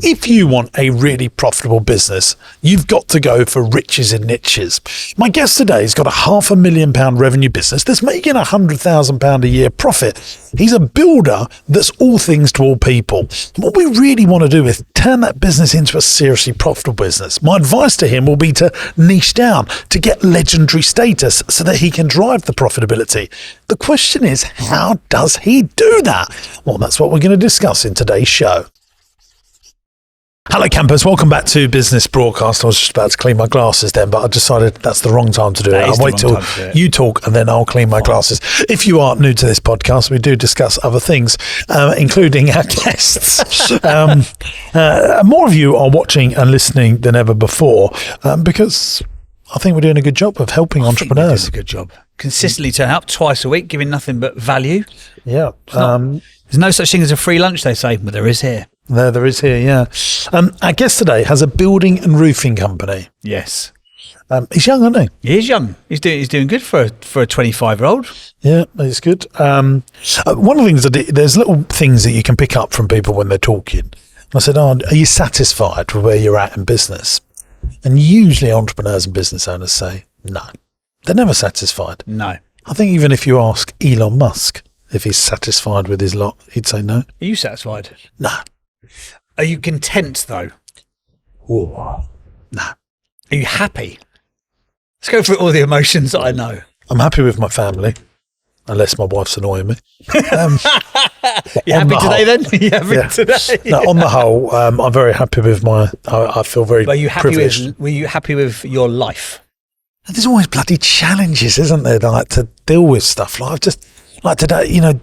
If you want a really profitable business, you've got to go for riches in niches. My guest today has got a £500,000 revenue business that's making £100,000 a year profit. He's a builder that's all things to all people. What we really want to do is turn that business into a seriously profitable business. My advice to him will be to niche down, to get legendary status so that he can drive the profitability. The question is, how does he do that? Well, that's what we're going to discuss in today's show. Hello campers, welcome back to Business Broadcast. I was just about to clean my glasses then, but I decided that's the wrong time to do it. I'll wait till you talk and then I'll clean my glasses. If you are new to this podcast, we do discuss other things, including our guests. More of you are watching and listening than ever before because I think we're doing a good job of helping entrepreneurs. We're doing a good job. Consistently turn up twice a week, giving nothing but value. Yeah. There's no such thing as a free lunch, they say, but there is here. There is here, yeah. Our guest today has a building and roofing company. Yes. He's young, isn't he? He is young. He's doing good for a 25-year-old. Yeah, he's good. One of the things there's little things that you can pick up from people when they're talking. I said, are you satisfied with where you're at in business? And usually entrepreneurs and business owners say, no. They're never satisfied. No. I think even if you ask Elon Musk if he's satisfied with his lot, he'd say no. Are you satisfied? No. Are you content, though? Oh, no. Are you happy? Let's go through all the emotions that I know. I'm happy with my family, unless my wife's annoying me. You happy today, then? You happy today? No, on the whole, I'm very happy with I feel very privileged. Were you happy with your life? There's always bloody challenges, isn't there? Like to deal with stuff. Like today,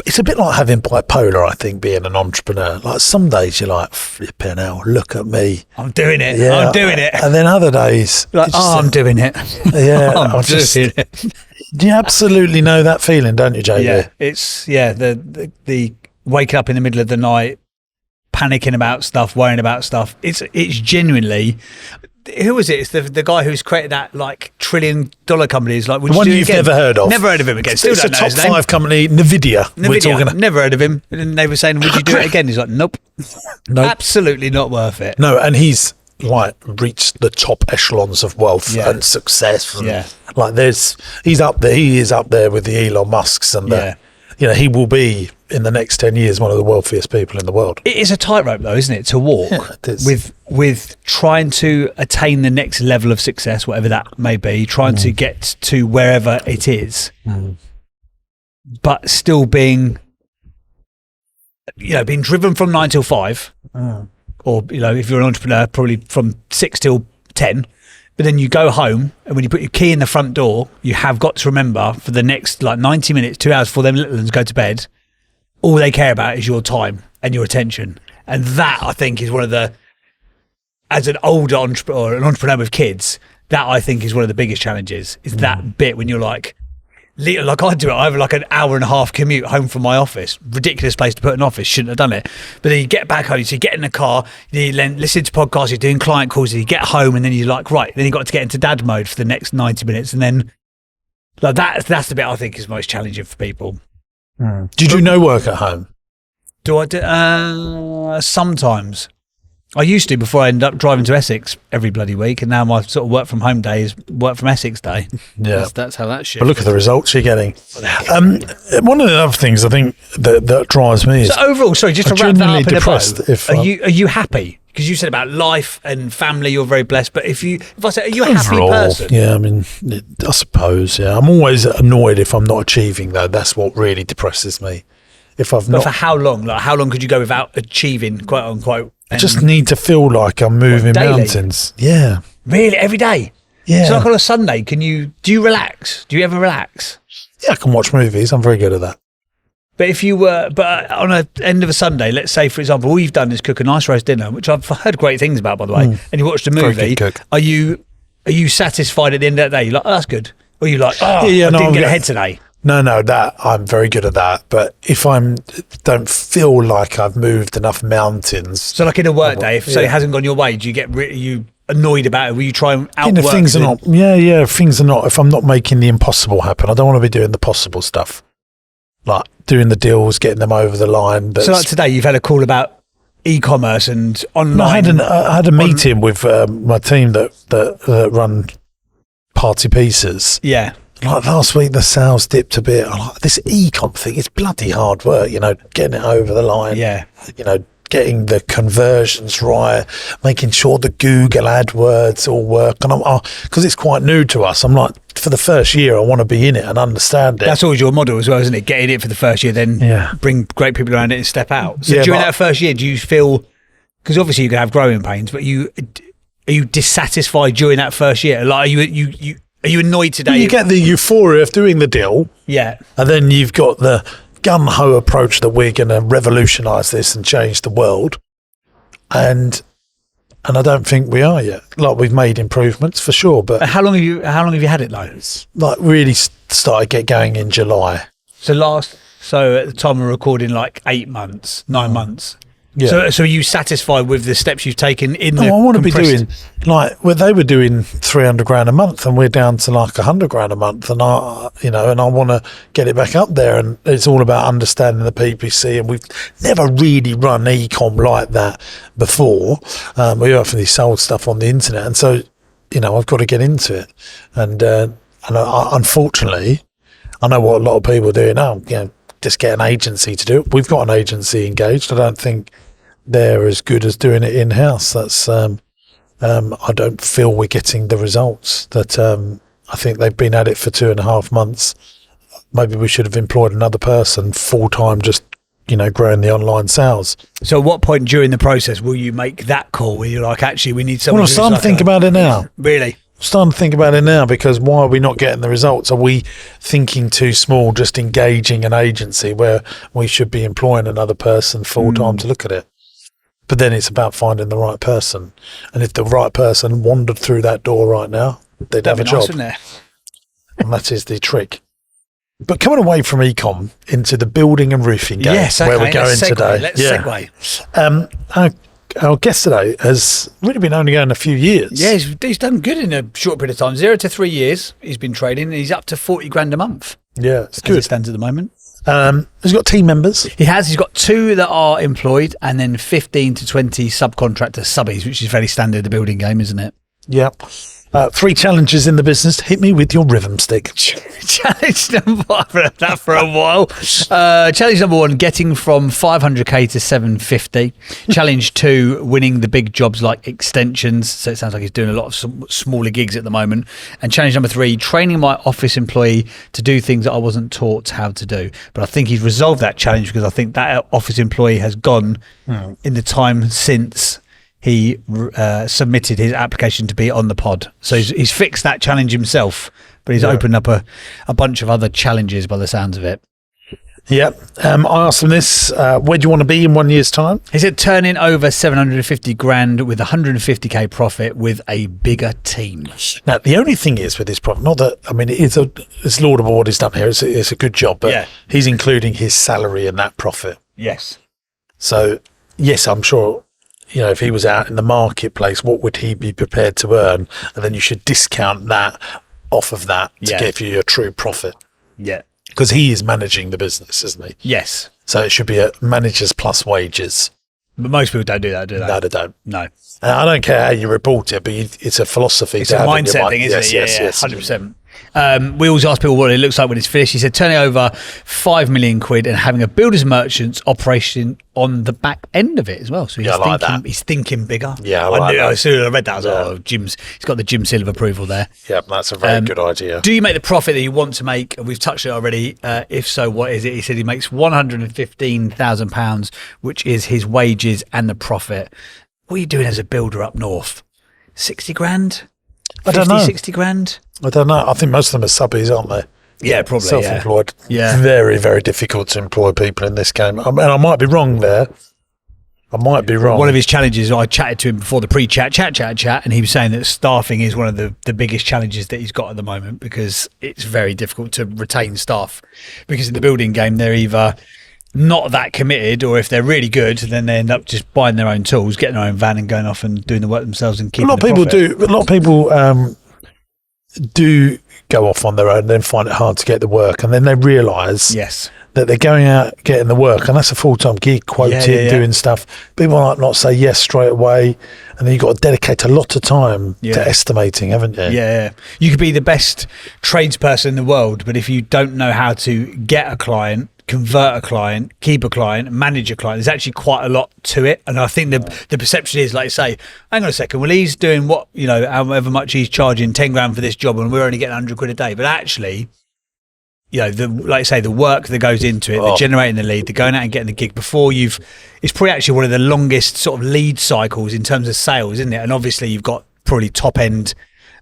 it's a bit like having bipolar, I think, being an entrepreneur. Like some days you're like, flipping hell, look at me. I'm doing it. Yeah. I'm doing it. And then other days, like, I'm doing it. Yeah. I'm doing it. You absolutely know that feeling, don't you, JB? Yeah. It's, the waking up in the middle of the night, panicking about stuff, worrying about stuff. It's genuinely... Who was it? It's the guy who's created that like $1 trillion company. Is like, would the one you do you've it again? never heard of. Never heard of him again. Still it's don't a know top his name. 5 company, Nvidia. We're talking. Never heard of him. And they were saying, would you do it again? He's like, nope. Absolutely not worth it. No, and he's like reached the top echelons of wealth and success. And, he's up there. He is up there with the Elon Musks and he will be in the next 10 years one of the wealthiest people in the world. It is a tightrope though, isn't it, to walk with trying to attain the next level of success, whatever that may be, trying to get to wherever it is, but still being driven from 9 till 5, or if you're an entrepreneur, probably from 6 till 10. But then you go home, and when you put your key in the front door, you have got to remember for the next 90 minutes, 2 hours before them little ones go to bed, all they care about is your time and your attention. And that, I think, is one of the, as an older entrepreneur, or an entrepreneur with kids, that I think is one of the biggest challenges, is that bit when you're like I do it, I have like an hour and a half commute home from my office. Ridiculous place to put an office, shouldn't have done it. But then you get back home, so you get in the car, you listen to podcasts, you're doing client calls, and you get home, and then you're like, right, then you got to get into dad mode for the next 90 minutes. And then like that's the bit I think is most challenging for people. Do you do no work at home? Do I do? Sometimes. I used to before I ended up driving to Essex every bloody week, and now my sort of work from home day is work from Essex day. Yeah, that's how that shit. But look at the results you're getting. One of the other things I think that drives me is overall. Sorry, just to wrap that up in depressed. Are you happy? Because you said about life and family, you're very blessed. But if I say, are you a happy person? Yeah, I mean, I suppose. Yeah, I'm always annoyed if I'm not achieving though. That's what really depresses me. But for how long? Like, how long could you go without achieving, quote unquote? I just need to feel like I'm moving mountains. Yeah. Really? Every day? Yeah. So like on a Sunday, do you relax? Do you ever relax? Yeah, I can watch movies. I'm very good at that. But if you were, on a end of a Sunday, let's say, for example, all you've done is cook a nice roast dinner, which I've heard great things about, by the way, and you watched a movie, very good cook. Are you satisfied at the end of that day? You're like, oh, that's good. Or you're like, I didn't get ahead today. No, that I'm very good at that. But if don't feel like I've moved enough mountains, so like in a work day, if it hasn't gone your way, do you get you annoyed about it? Will you try and outwork things are not? Yeah, things are not. If I'm not making the impossible happen, I don't want to be doing the possible stuff, like doing the deals, getting them over the line. So like today, you've had a call about e-commerce and online. No, I had a meeting with my team that run Party Pieces. Yeah. Like last week, the sales dipped a bit. I'm like, this e-com thing is bloody hard work, getting it over the line. Yeah. Getting the conversions right, making sure the Google AdWords all work. And because it's quite new to us, I'm like, for the first year, I want to be in it and understand it. That's always your model as well, isn't it? Getting it for the first year, then bring great people around it and step out. So during that first year, do you feel, because obviously you can have growing pains, but are you dissatisfied during that first year? Like, are you annoyed today? You get the euphoria of doing the deal. Yeah. And then you've got the gun-ho approach that we're going to revolutionise this and change the world. And I don't think we are yet. Like, we've made improvements for sure, but How long have you had it though? like really started get going in July. So at the time we're recording, like 8 months, 9 months. Yeah. So are you satisfied with the steps you've taken in the I want to be compressed- doing they were doing 300 grand a month and we're down to like 100 grand a month, and I want to get it back up there, and it's all about understanding the PPC, and we've never really run e-com like that before. We often sold stuff on the internet, and so I've got to get into it, and unfortunately I know what a lot of people are doing now, just get an agency to do it. We've got an agency engaged. I don't think they're as good as doing it in-house. That's I don't feel we're getting the results that I think they've been at it for 2.5 months. Maybe we should have employed another person full-time, just growing the online sales. So at what point during the process will you make that call where you're like, actually we need someone I'm starting to think about it now. Really? Starting to think about it now, because why are we not getting the results? Are we thinking too small, just engaging an agency where we should be employing another person full-time to look at it? But then it's about finding the right person. And if the right person wandered through that door right now, they'd have a job. And that is the trick. But coming away from e-com into the building and roofing game, where we're going today. Let's segue. Our guest today has really been only going a few years. Yeah, he's done good in a short period of time. 0 to 3 years he's been trading, and he's up to 40 grand a month. Yeah, it's good. good. As it stands at the moment. He's got team members. He's got 2 that are employed, and then 15 to 20 subcontractor subbies, which is very standard in the building game, isn't it? Yeah. 3 challenges in the business. Hit me with your rhythm stick. Challenge number one. I've had that for a while. Challenge number 1, getting from 500k to 750. Challenge 2, winning the big jobs like extensions. So it sounds like he's doing a lot of smaller gigs at the moment. And challenge number 3, training my office employee to do things that I wasn't taught how to do. But I think he's resolved that challenge, because I think that office employee has gone in the time since he submitted his application to be on the pod. So he's fixed that challenge himself, but he's opened up a bunch of other challenges by the sounds of it. Yep. I asked him this, where do you want to be in 1 year's time? He said turning over 750 grand with 150k profit with a bigger team. Now, the only thing is with this profit, not that, it's laudable what he's done here. It's a good job, but he's including his salary in that profit. Yes. So, yes, I'm sure, if he was out in the marketplace, what would he be prepared to earn? And then you should discount that off of that to give you your true profit. Yeah. Because he is managing the business, isn't he? Yes. So it should be a managers plus wages. But most people don't do that, do they? No, they don't. No. And I don't care how you report it, but it's a philosophy. It's a mindset thing, isn't it? Yes, 100%. We always ask people what it looks like when it's finished. He said turning over 5 million quid and having a builder's merchants operation on the back end of it as well. So he's thinking bigger. Yeah, I like that. As soon as I read that, I was like, he's got the Jim seal of approval there. Yeah, that's a very good idea. Do you make the profit that you want to make? We've touched it already. If so, what is it? He said he makes £115,000, which is his wages and the profit. What are you doing as a builder up north? 60 grand? 50, I don't know. 60 grand? I don't know. I think most of them are subbies, aren't they? Yeah, probably. Self-employed. Yeah. Very, very difficult to employ people in this game. And I might be wrong there. I might be wrong. One of his challenges, I chatted to him before the pre-chat, and he was saying that staffing is one of the biggest challenges that he's got at the moment, because it's very difficult to retain staff. Because in the building game, they're either not that committed, or if they're really good, then they end up just buying their own tools, getting their own van and going off and doing the work themselves and keeping A lot of people do go off on their own and then find it hard to get the work, and then they realise that they're going out getting the work, and that's a full-time gig, quoting, doing stuff. People might not say yes straight away, and then you've got to dedicate a lot of time to estimating, haven't you? Yeah. You could be the best tradesperson in the world, but if you don't know how to get a client, convert a client, keep a client, manage a client, there's actually quite a lot to it. And I think the perception is, like, say, hang on a second, well, he's doing what, however much he's charging 10 grand for this job, and we're only getting 100 quid a day. But actually, like I say, the work that goes into it, the generating the lead, the going out and getting the gig before it's probably actually one of the longest sort of lead cycles in terms of sales, isn't it? And obviously you've got probably top end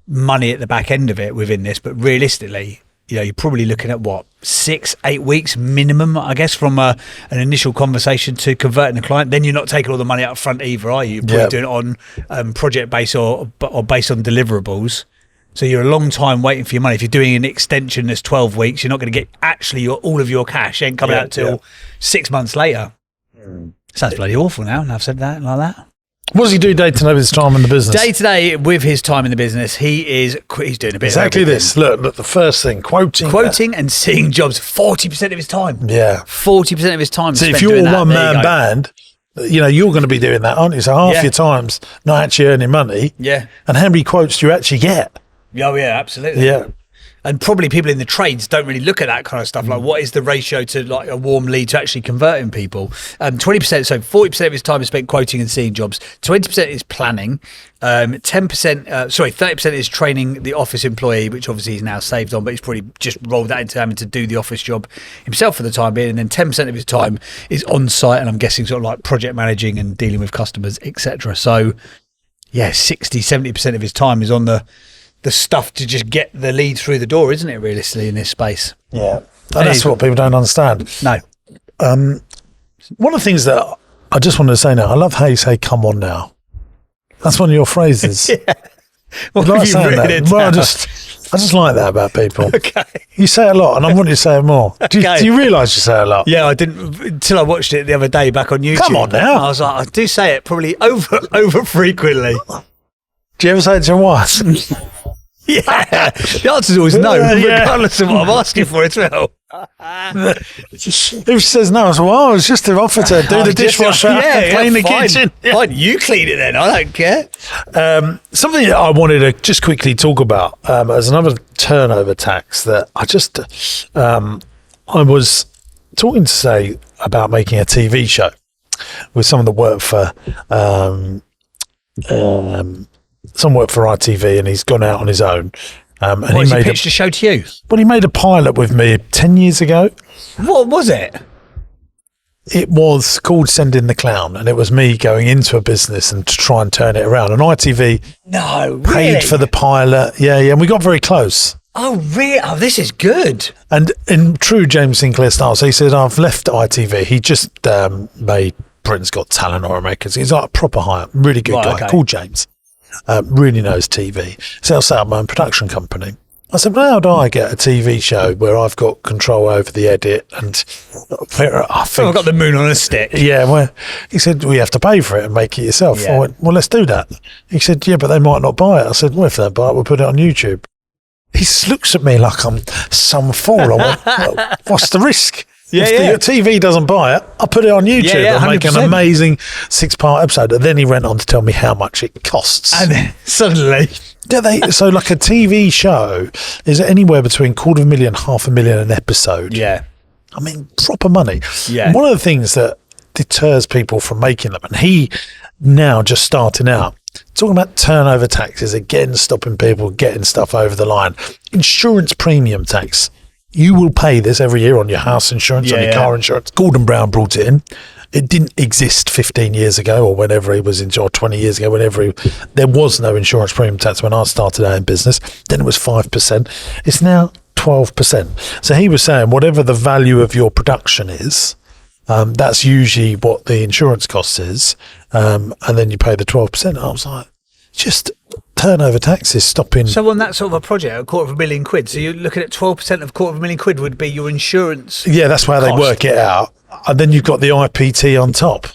money at the back end of it within this, but realistically, you're probably looking at 6-8 weeks minimum, I guess, from an initial conversation to converting a client. Then you're not taking all the money up front either, are you? You're probably doing it on project based or based on deliverables. So you're a long time waiting for your money. If you're doing an extension that's 12 weeks, you're not going to get all of your cash ain't coming out till 6 months later. Sounds bloody awful now I've said that like that. What does he do day to day with his time in the business? Day to day with his time in the business, he's doing a bit exactly of this. Look, the first thing, quoting and seeing jobs. 40% of his time. Yeah, 40% of his time. So if you're a one man band, you're going to be doing that, aren't you? So half your time's not actually earning money. Yeah. And how many quotes do you actually get? Oh yeah, absolutely. Yeah. And probably people in the trades don't really look at that kind of stuff. Like, what is the ratio to like a warm lead to actually converting people? 20%, so 40% of his time is spent quoting and seeing jobs. 20% is planning. 30% is training the office employee, which obviously he's now saved on, but he's probably just rolled that into having to do the office job himself for the time being. And then 10% of his time is on site, and I'm guessing sort of like project managing and dealing with customers, etc. So, 60-70% of his time is on the stuff to just get the lead through the door, isn't it, realistically, in this space? Yeah. And that's what people don't understand. No. One of the things that I just wanted to say now, I love how you say, come on now. That's one of your phrases. Yeah. What I like have you saying written that. it Well, I down? just like that about people. Okay. You say it a lot, and I want you to say it more. Do you realise you say it a lot? Yeah, I didn't until I watched it the other day back on YouTube. Come on now. I was like, I do say it probably over frequently. Do you ever say it to your wife? Yeah, the answer's always no, regardless of what I'm asking for as well. If she says no, I say, well, it's just to offer to do the dishwasher and clean the kitchen. Fine, you clean it then, I don't care. Something that I wanted to just quickly talk about as another turnover tax that I was talking to say about making a TV show with someone that worked for some work for ITV, and he's gone out on his own. And he pitched a show to you? Well, he made a pilot with me 10 years ago. What was it? It was called Send in the Clown, and it was me going into a business and to try and turn it around. And ITV paid for the pilot. Yeah, and we got very close. Oh, really? Oh, this is good. And in true James Sinclair style, so he said, I've left ITV. He just made Britain's Got Talent or America's. He's like a proper hire, really good guy, called James. Really knows TV. So I'll set up my own production company. I said, well, how do I get a TV show where I've got control over the edit and I've got the moon on a stick. Yeah, well, he said, we have to pay for it and make it yourself. I went, well, let's do that. He said, yeah, but they might not buy it. I said, well, if they buy it, we'll put it on YouTube. He just looks at me like I'm some fool. I went, well, what's the risk? If the TV doesn't buy it, I'll put it on YouTube and make an amazing 6-part episode. And then he went on to tell me how much it costs. And then suddenly... So like a TV show is anywhere between $250,000, $500,000 an episode. Yeah. I mean, proper money. Yeah. And one of the things that deters people from making them, and he now just starting out, talking about turnover taxes, again, stopping people getting stuff over the line. Insurance premium tax. You will pay this every year on your house insurance, on your car insurance. Gordon Brown brought it in. It didn't exist 15 years ago or whenever he was in, or 20 years ago, there was no insurance premium tax when I started out in business. Then it was 5%. It's now 12%. So he was saying whatever the value of your production is, that's usually what the insurance cost is. And then you pay the 12%. I was like, just turnover taxes stopping. So on that sort of a project, £250,000. So you're looking at 12% of £250,000 would be your insurance. Yeah, that's how they work it out. And then you've got the IPT on top.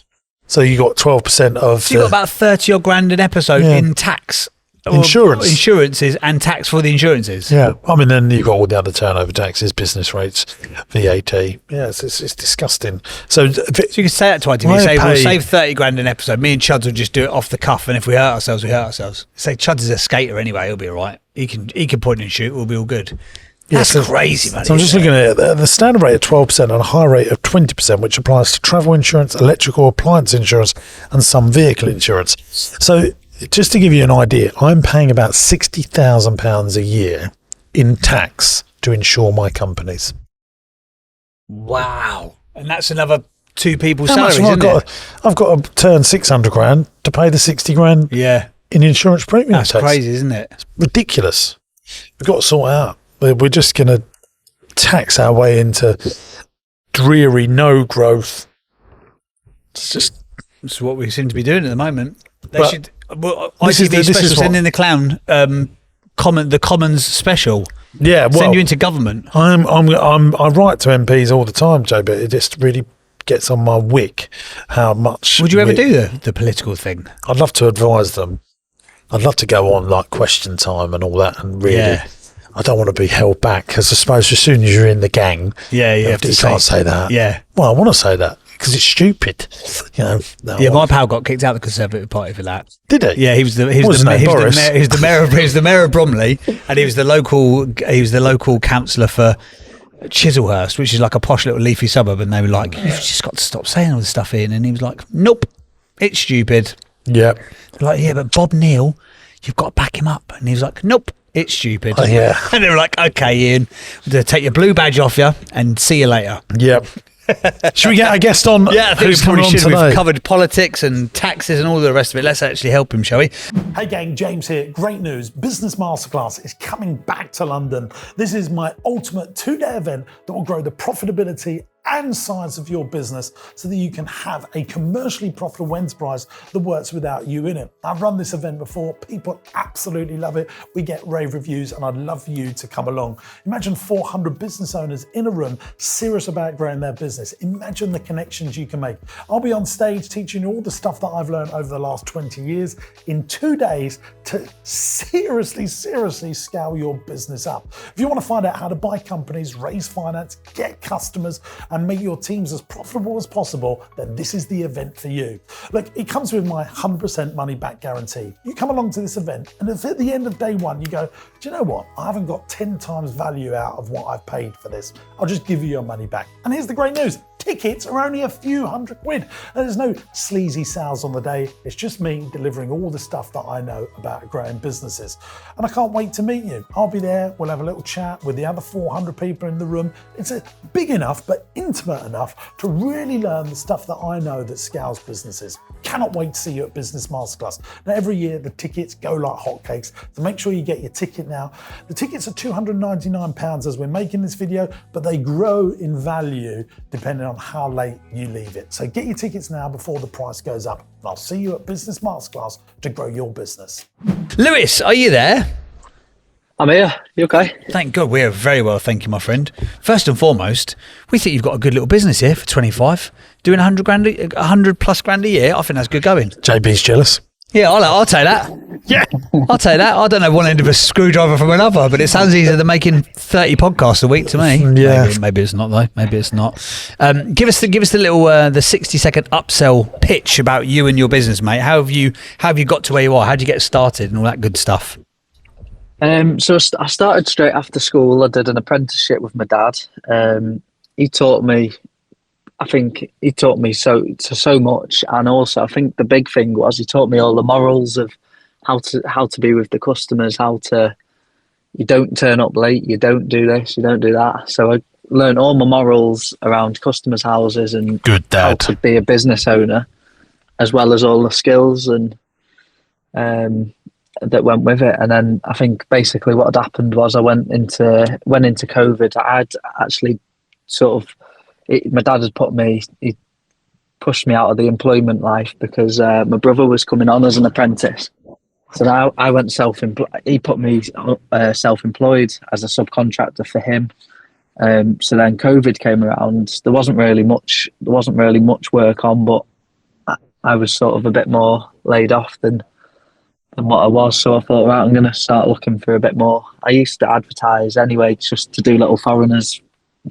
So you got 12% of. So you got about 30 odd grand an episode in tax insurances and tax for the insurances. Yeah, I mean, then you've got all the other turnover taxes, business rates, VAT. Yeah, it's disgusting. So you can say that to ITV. We'll save 30 grand an episode. Me and Chuds will just do it off the cuff, and if we hurt ourselves, we hurt ourselves. Say Chuds is a skater anyway; he'll be all right. He can point and shoot. We'll be all good. That's crazy, man. So I'm just looking at the standard rate of 12% and a high rate of 20%, which applies to travel insurance, electrical appliance insurance, and some vehicle insurance. So just to give you an idea, I'm paying about £60,000 a year in tax to insure my companies. Wow. And that's another 2 people's salaries, isn't it? I've got to turn 600 grand to pay the 60 grand in insurance premium tax. That's crazy, isn't it? It's ridiculous. We've got to sort it out. We're just going to tax our way into dreary no growth. It's what we seem to be doing at the moment. They should. Well, ITV special sending the clown the Commons special. Yeah, well, send you into government. I write to MPs all the time, Joe, but it just really gets on my wick how much. Would you ever do the political thing? I'd love to advise them. I'd love to go on like Question Time and all that, and really. Yeah. I don't want to be held back, because I suppose as soon as you're in the gang, you can't say that. Yeah. Well, I want to say that because it's stupid. My pal got kicked out of the Conservative Party for that. Did he? Yeah, he was the mayor of Bromley, and he was the local councillor for Chislehurst, which is like a posh little leafy suburb. And they were like, "You've just got to stop saying all this stuff, Ian." And he was like, "Nope, it's stupid." Yeah. Like, yeah, but Bob Neal, you've got to back him up. And he was like, "Nope. It's stupid." Oh, yeah. And they were like, "Okay, Ian, we'll take your blue badge off you and see you later." Yep. Should we get a guest on? Yeah, I think who's we probably should. today? We've covered politics and taxes and all the rest of it. Let's actually help him, shall we? Hey gang, James here. Great news. Business Masterclass is coming back to London. This is my ultimate 2-day event that will grow the profitability and size of your business so that you can have a commercially profitable enterprise that works without you in it. I've run this event before. People absolutely love it. We get rave reviews, and I'd love for you to come along. Imagine 400 business owners in a room serious about growing their business. Imagine the connections you can make. I'll be on stage teaching you all the stuff that I've learned over the last 20 years in 2 days to seriously scale your business up. If you want to find out how to buy companies, raise finance, get customers, and make your teams as profitable as possible, then this is the event for you. Look, it comes with my 100% money back guarantee. You come along to this event, and if at the end of day 1 you go, "Do you know what? I haven't got 10 times value out of what I've paid for this. I'll just give you your money back." And here's the great news. Tickets are only a few £100. And there's no sleazy sales on the day. It's just me delivering all the stuff that I know about growing businesses. And I can't wait to meet you. I'll be there. We'll have a little chat with the other 400 people in the room. It's big enough, but intimate enough to really learn the stuff that I know that scales businesses. Cannot wait to see you at Business Masterclass. Now, every year the tickets go like hotcakes, so make sure you get your ticket now. The tickets are £299 as we're making this video, but they grow in value depending on how late you leave it. So get your tickets now before the price goes up. And I'll see you at Business Masterclass to grow your business. Lewis, are you there? I'm here. You okay? Thank God. We're very well, thank you, my friend. First and foremost, we think you've got a good little business here for 25. Doing 100 plus grand a year, I think that's good going. JB's jealous. Yeah, I'll take that. Yeah. I'll take that. I don't know one end of a screwdriver from another, but it sounds easier than making 30 podcasts a week to me. Yeah. Maybe it's not, though. Maybe it's not. Give us the little the 60-second upsell pitch about you and your business, mate. How have you got to where you are? How did you get started and all that good stuff? So I started straight after school. I did an apprenticeship with my dad. He taught me so much, and also I think the big thing was he taught me all the morals of how to be with the customers, you don't turn up late, you don't do this, you don't do that. So I learned all my morals around customers' houses and how to be a business owner, as well as all the skills and that went with it. And then I think basically what had happened was I went into COVID. I'd actually my dad had he pushed me out of the employment life because my brother was coming on as an apprentice. So now I went self-employed. He put me self-employed as a subcontractor for him. So then COVID came around. There wasn't really much work on, but I was sort of a bit more laid off than what I was. So I thought, right, I'm going to start looking for a bit more. I used to advertise anyway, just to do little foreigners,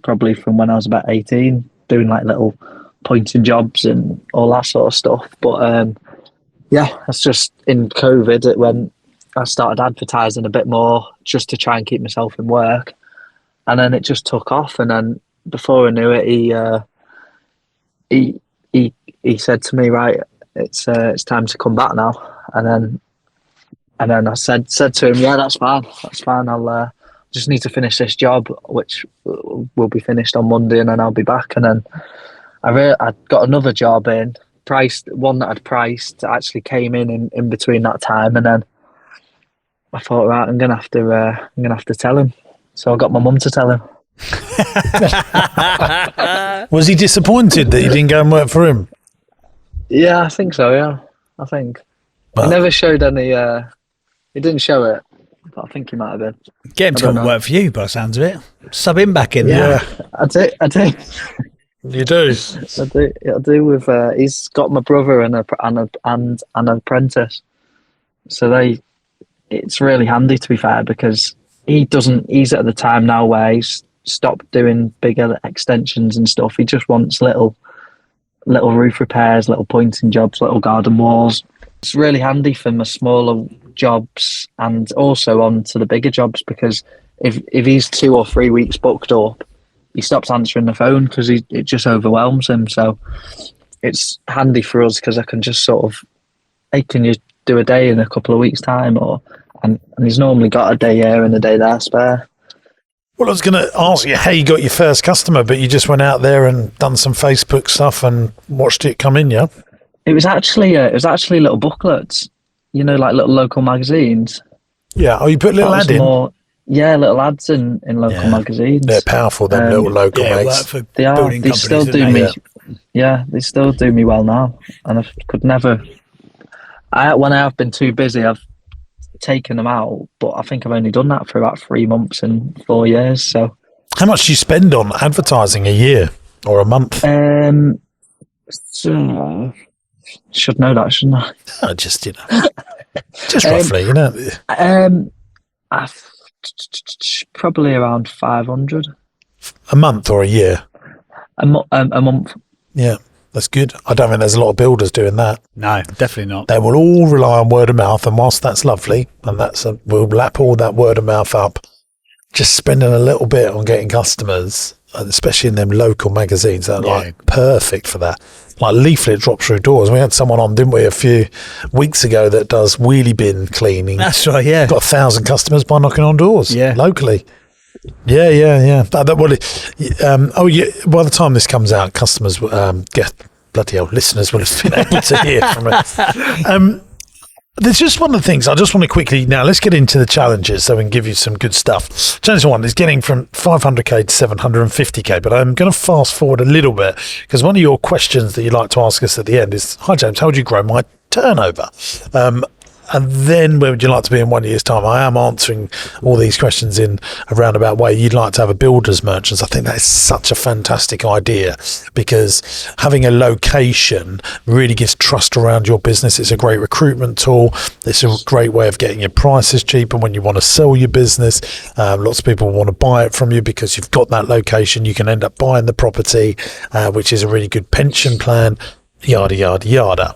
probably from when I was about 18, doing like little pointing jobs and all that sort of stuff. But yeah, that's just in COVID, I started advertising a bit more just to try and keep myself in work. And then it just took off. And then before I knew it, he said to me, right, it's time to come back now. And then I said to him, yeah, that's fine. I'll just need to finish this job, which will be finished on Monday, and then I'll be back. And then I got another job one that I'd priced actually came in between that time. And then I thought, right, I'm gonna have to tell him. So I got my mum to tell him. Was he disappointed that you didn't go and work for him? Yeah, I think so. Yeah, I think he never showed any. He didn't show it, but I think he might have been. Get him to come and work for you, by the sounds of it. Sub him back in there. I do. You do. I do. With he's got my brother and an apprentice, so it's really handy, to be fair, because he's at the time now where he's stopped doing bigger extensions and stuff. He just wants little roof repairs, little pointing jobs, little garden walls. It's really handy for my smaller jobs and also on to the bigger jobs, because if he's 2 or 3 weeks booked up, he stops answering the phone because it just overwhelms him. So it's handy for us because I can just sort of, hey, can you do a day in a couple of weeks' time? And he's normally got a day here and a day there spare. Well, I was going to ask you how you got your first customer, but you just went out there and done some Facebook stuff and watched it come in, yeah? It was actually little booklets, like little local magazines. Yeah. Oh, you put little ad in? Little ads in local magazines. They're powerful, them little local mates. They are. They still do me. Yeah, they still do me well now, and I could never. When I have been too busy, I've taken them out, but I think I've only done that for about 3 months in 4 years. So, how much do you spend on advertising a year or a month? So, should know that, shouldn't I? Oh, just roughly, Probably around 500 a month or a year. A month. Yeah. That's good. I don't think there's a lot of builders doing that. No, definitely not. They will all rely on word of mouth, and whilst that's lovely, and we'll lap all that word of mouth up, just spending a little bit on getting customers, especially in them local magazines, that are like perfect for that. Like leaflet drop through doors. We had someone on, didn't we, a few weeks ago that does wheelie bin cleaning. That's right, yeah. Got 1,000 customers by knocking on doors locally. Yeah. By the time this comes out, customers bloody hell, listeners will have been able to hear from it. There's just one of the things I just want to quickly, now let's get into the challenges so we can give you some good stuff. Challenge one is getting from 500k to 750k, but I'm going to fast forward a little bit because one of your questions that you'd like to ask us at the end is, hi James, how would you grow my turnover? And then where would you like to be in 1 year's time? I am answering all these questions in a roundabout way. You'd like to have a builder's merchants. I think that is such a fantastic idea because having a location really gives trust around your business. It's a great recruitment tool. It's a great way of getting your prices cheaper when you want to sell your business. Lots of people want to buy it from you because you've got that location. You can end up buying the property, which is a really good pension plan, yada, yada, yada.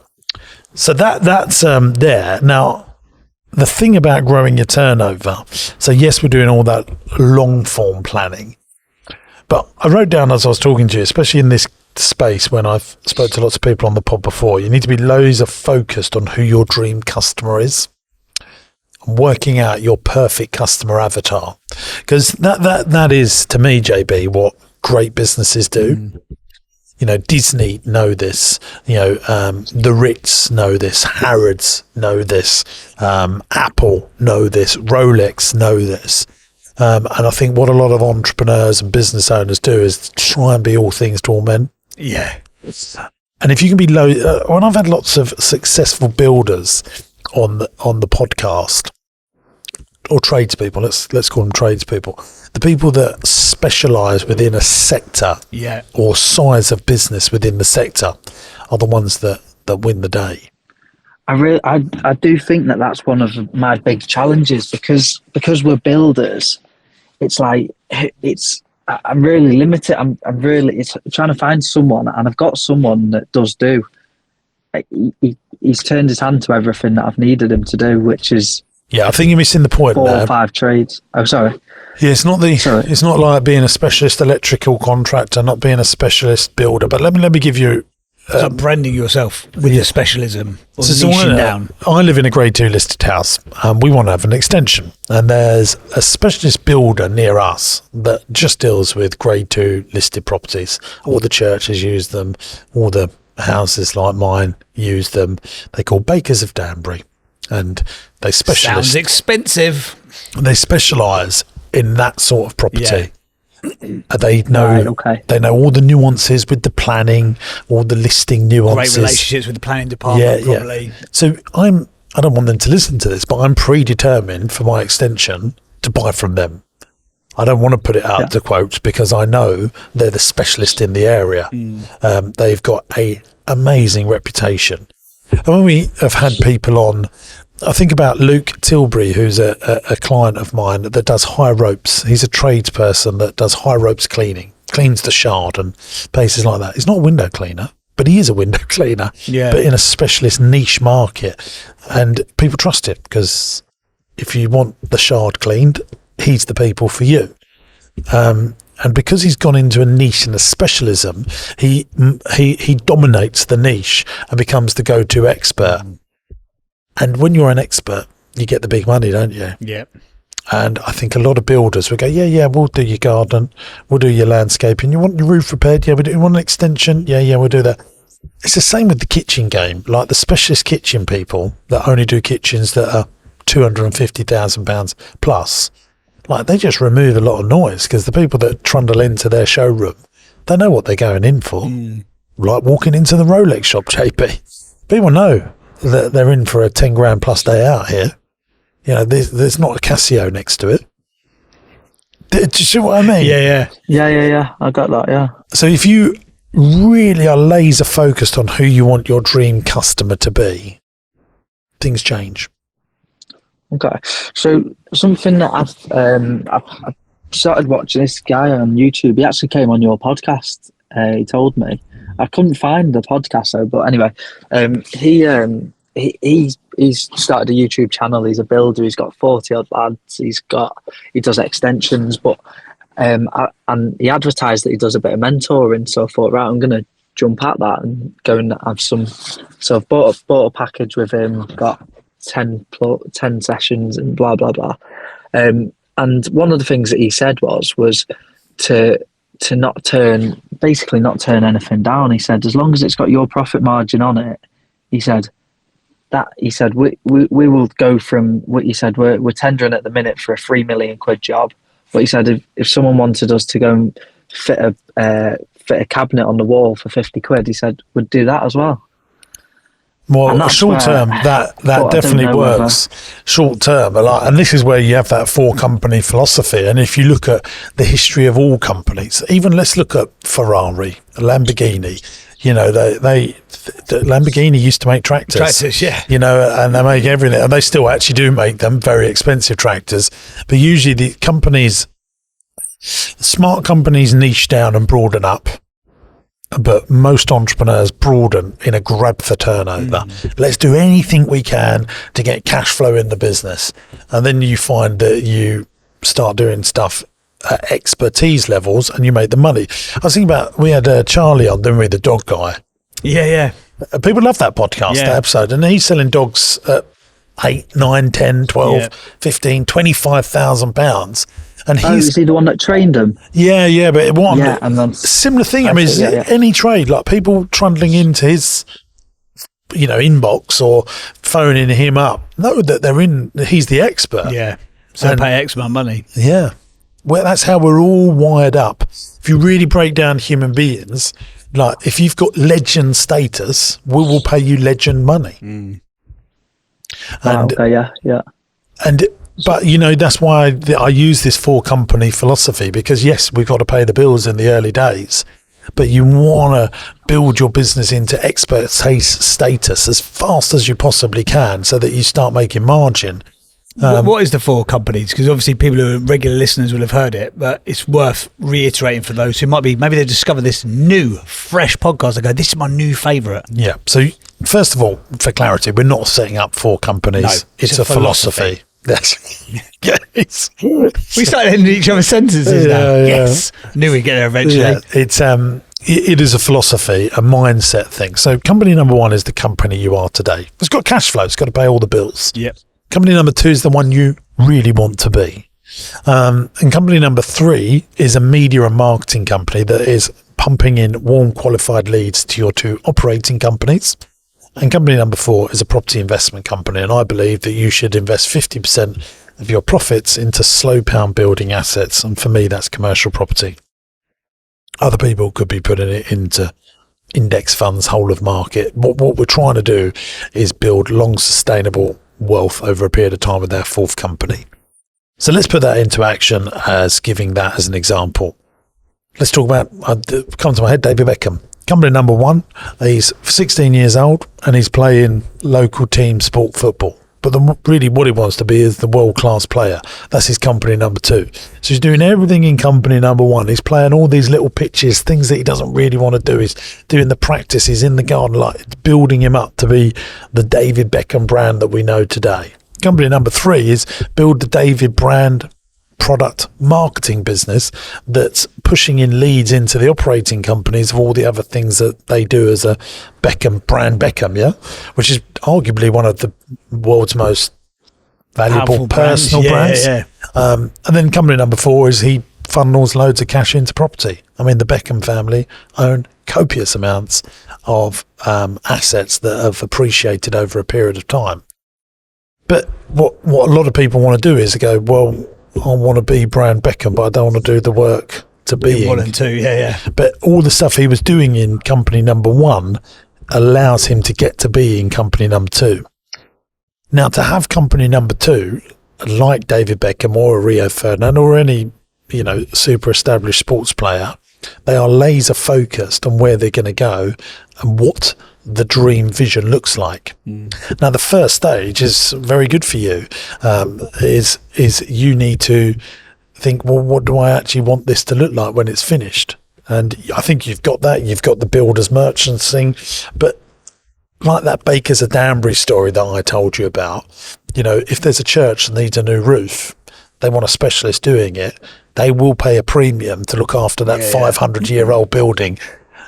So that's there. Now, the thing about growing your turnover, so yes, we're doing all that long form planning, but I wrote down as I was talking to you, especially in this space when I've spoke to lots of people on the pod before, you need to be laser focused on who your dream customer is, working out your perfect customer avatar, because that is, to me, JB, what great businesses do. Disney know this, the Ritz know this, Harrods know this, Apple know this, Rolex know this. And I think what a lot of entrepreneurs and business owners do is try and be all things to all men. Yeah. And if you can be when I've had lots of successful builders on the podcast, or tradespeople, let's call them tradespeople, the people that specialise within a sector or size of business within the sector are the ones that win the day. I do think that that's one of my big challenges, because we're builders. It's like I'm really limited. I'm really it's trying to find someone, and I've got someone that does do. He's turned his hand to everything that I've needed him to do, which is I think you're missing the point 4 there. or 5 trades. Oh, sorry. Yeah, it's not like being a specialist electrical contractor, not being a specialist builder. But let me give you. It's like branding yourself with your specialism, or niching down. I live in a grade 2 listed house, and we want to have an extension. And there's a specialist builder near us that just deals with grade 2 listed properties. All the churches use them, all the houses like mine use them. They call Bakers of Danbury, and they specialise. Sounds expensive. They specialise in that sort of property. Yeah. They know they know all the nuances with the planning, all the listing nuances. Great relationships with the planning department, probably. Yeah. So I don't want them to listen to this, but I'm predetermined for my extension to buy from them. I don't want to put it out to quotes, because I know they're the specialist in the area. They've got a amazing reputation. And when we have had people on, I think about Luke Tilbury, who's a client of mine that does high ropes. He's a tradesperson that does high ropes cleaning, cleans the Shard and places like that. He's not a window cleaner, but he is a window cleaner, but in a specialist niche market. And people trust it, because if you want the Shard cleaned, he's the people for you. And because he's gone into a niche and a specialism, he dominates the niche and becomes the go-to expert. And when you're an expert, you get the big money, don't you? Yeah. And I think a lot of builders will go, we'll do your garden, we'll do your landscaping. You want your roof repaired? Yeah, we do. You want an extension? Yeah, we'll do that. It's the same with the kitchen game. Like the specialist kitchen people that only do kitchens that are £250,000 plus, like they just remove a lot of noise, because the people that trundle into their showroom, they know what they're going in for. Like walking into the Rolex shop, JP. People know that they're in for a 10 grand plus day out here. You know, there's not a Casio next to it. Do you see what I mean? Yeah. I got that. Yeah. So if you really are laser focused on who you want your dream customer to be, things change. Okay. So something that I've started watching, this guy on YouTube. He actually came on your podcast. He told me. I couldn't find the podcast though, but anyway, he's started a YouTube channel. He's a builder. He's got 40 odd lads. He does extensions, but and he advertised that he does a bit of mentoring. So I thought, right, I'm going to jump at that and go and have some. So I've bought a package with him. Got 10 sessions and blah blah blah. And one of the things that he said was to not turn anything down. He said, as long as it's got your profit margin on it, he said we will go from what he said, we're tendering at the minute for a £3 million job. But he said if someone wanted us to go and fit a cabinet on the wall for 50 quid, he said we'd do that as well. Well, short term, that definitely works. Short term, and this is where you have that 4 company philosophy. And if you look at the history of all companies, even let's look at Ferrari, Lamborghini. You know, Lamborghini used to make tractors. Tractors, yeah. You know, and they make everything, and they still actually do make them, very expensive tractors. But usually the smart companies niche down and broaden up. But most entrepreneurs broaden in a grab for turnover. Let's do anything we can to get cash flow in the business. And then you find that you start doing stuff at expertise levels and you make the money. I was thinking about, we had Charlie on, didn't we, the dog guy? Yeah. People love that podcast, that episode. And he's selling dogs at 8, 9, 10, 12, 15, 25,000 pounds. And is he the one that trained them? Yeah, but similar thing. I mean, any trade, like people trundling into his, inbox or phoning him up, know that he's the expert. Yeah, so pay X amount of money. Yeah, well, that's how we're all wired up. If you really break down human beings, like if you've got legend status, we will pay you legend money. And, But, that's why I use this 4 company philosophy, because yes, we've got to pay the bills in the early days, but you want to build your business into expert status as fast as you possibly can so that you start making margin. What is the 4 companies? Because obviously people who are regular listeners will have heard it, but it's worth reiterating for those who maybe they discover this new, fresh podcast and go, this is my new favourite. Yeah. So first of all, for clarity, we're not setting up 4 companies. No, it's a philosophy. Yes. Yes. We started ending each other's sentences now. Yes. Knew we'd get there eventually. Yeah, it is a philosophy, a mindset thing. So company number 1 is the company you are today. It's got cash flow. It's got to pay all the bills. Yep. Company number 2 is the one you really want to be. And company number 3 is a media and marketing company that is pumping in warm, qualified leads to your 2 operating companies. And company number 4 is a property investment company. And I believe that you should invest 50% of your profits into slow pound building assets. And for me, that's commercial property. Other people could be putting it into index funds, whole of market. What we're trying to do is build long, sustainable wealth over a period of time with their 4th company. So let's put that into action as giving that as an example. Let's talk about, come to my head, David Beckham. Company number 1, he's 16 years old and he's playing local team sport football. But really what he wants to be is the world-class player. That's his company number 2. So he's doing everything in company number 1. He's playing all these little pitches, things that he doesn't really want to do. He's doing the practice. He's in the garden, like it's building him up to be the David Beckham brand that we know today. Company number 3 is build the David brand product marketing business that's pushing in leads into the operating companies of all the other things that they do as a Beckham brand Beckham, yeah, which is arguably one of the world's most valuable personal brands. Yeah. And then company number 4 is he funnels loads of cash into property. I mean, the Beckham family own copious amounts of assets that have appreciated over a period of time. But what a lot of people want to do is go, well, I want to be brand Beckham, but I don't want to do the work to be 1 and 2, yeah. But all the stuff he was doing in company number 1 allows him to get to be in company number 2. Now, to have company number 2, like David Beckham or a Rio Ferdinand or any, super established sports player, they are laser focused on where they're going to go and what the dream vision looks like. Now, the first stage is very good for you. Is you need to think, well, what do I actually want this to look like when it's finished? And I think you've got that. You've got the builders merchants thing, but like that Bakers of Danbury story that I told you about, if there's a church that needs a new roof, they want a specialist doing it. They will pay a premium to look after that 500-year-old building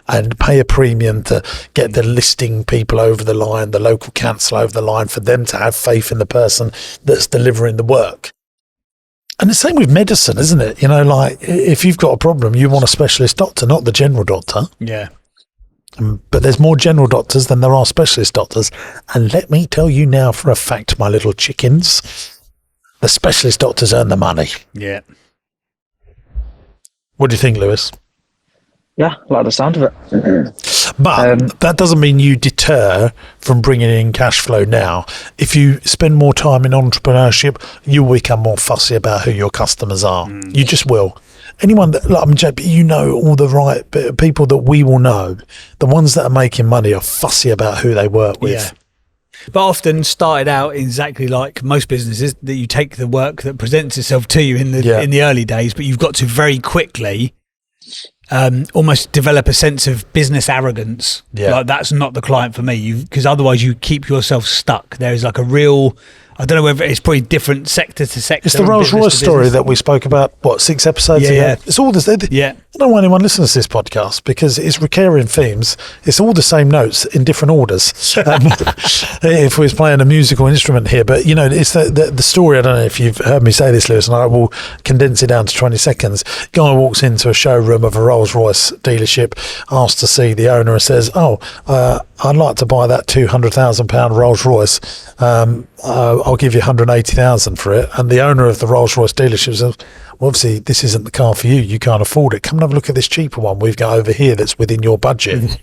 and pay a premium to get the listing people over the line, the local council over the line, for them to have faith in the person that's delivering the work. And the same with medicine, isn't it? Like if you've got a problem, you want a specialist doctor, not the general doctor. Yeah. But there's more general doctors than there are specialist doctors. And let me tell you now for a fact, my little chickens, the specialist doctors earn the money. Yeah. What do you think, Lewis? Yeah, I like the sound of it. But that doesn't mean you deter from bringing in cash flow now. If you spend more time in entrepreneurship, you will become more fussy about who your customers are. You just will. Anyone that, all the right people that we will know, the ones that are making money are fussy about who they work with. Yeah. But often started out exactly like most businesses, that you take the work that presents itself to you in the early days, but you've got to very quickly almost develop a sense of business arrogance. Like that's not the client for me, because otherwise you keep yourself stuck. There is like a real, I don't know whether it's probably different sector to sector. It's the Rolls Royce story that we spoke about, 6 episodes ago? Yeah. It's all this. I don't know why anyone listens to this podcast because it's recurring themes. It's all the same notes in different orders. If we was playing a musical instrument here, but it's the story. I don't know if you've heard me say this, Lewis, and I will condense it down to 20 seconds. Guy walks into a showroom of a Rolls Royce dealership, asks to see the owner, and says, I'd like to buy that £200,000 Rolls Royce. I'll give you 180,000 for it. And the owner of the Rolls Royce dealership says, well, obviously this isn't the car for you. You can't afford it. Come and have a look at this cheaper one we've got over here that's within your budget.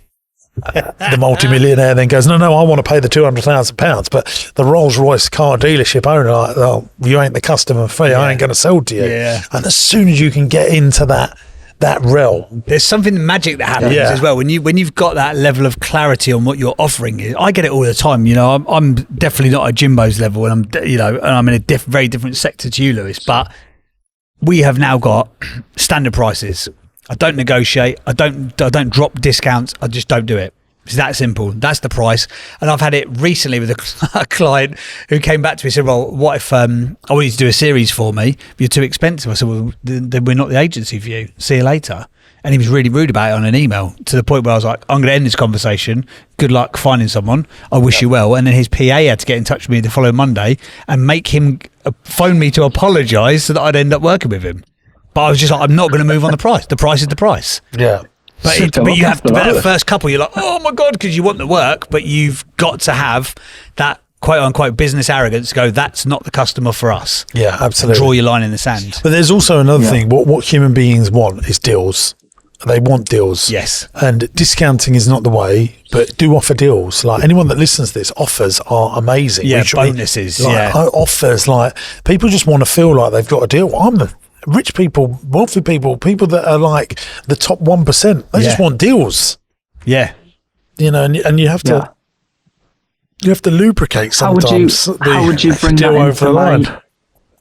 The multimillionaire then goes, no, I want to pay the £200,000. But the Rolls Royce car dealership owner, you ain't the customer for me. I ain't going to sell to you. Yeah. And as soon as you can get into that that realm. There's something magic that happens as well when you've got that level of clarity on what you're offering. I get it all the time. You know, I'm definitely not at Jimbo's level, and I'm in a very different sector to you, Lewis. But we have now got standard prices. I don't negotiate. I don't drop discounts. I just don't do it. It's that simple. That's the price. And I've had it recently with a client who came back to me and said, well, what if I want you to do a series for me, but you're too expensive? I said, well, then we're not the agency for you. See you later. And he was really rude about it on an email, to the point where I was like, I'm going to end this conversation. Good luck finding someone. I wish you well. And then his PA had to get in touch with me the following Monday and make him phone me to apologise so that I'd end up working with him. But I was just like, I'm not going to move on the price. The price is the price. Yeah. But you have to, that first couple, you're like, oh my God, because you want the work, but you've got to have that quote unquote business arrogance to go, that's not the customer for us. Yeah, absolutely. And draw your line in the sand. But there's also another thing. What human beings want is deals. They want deals. Yes. And discounting is not the way, but do offer deals. Like anyone that listens to this, offers are amazing. Yeah, bonuses. Offers, like people just want to feel like they've got a deal. I'm the rich people, wealthy people that are like the top 1%. They just want deals. Yeah. You know, and you have to you have to lubricate sometimes. How would you bring that into my,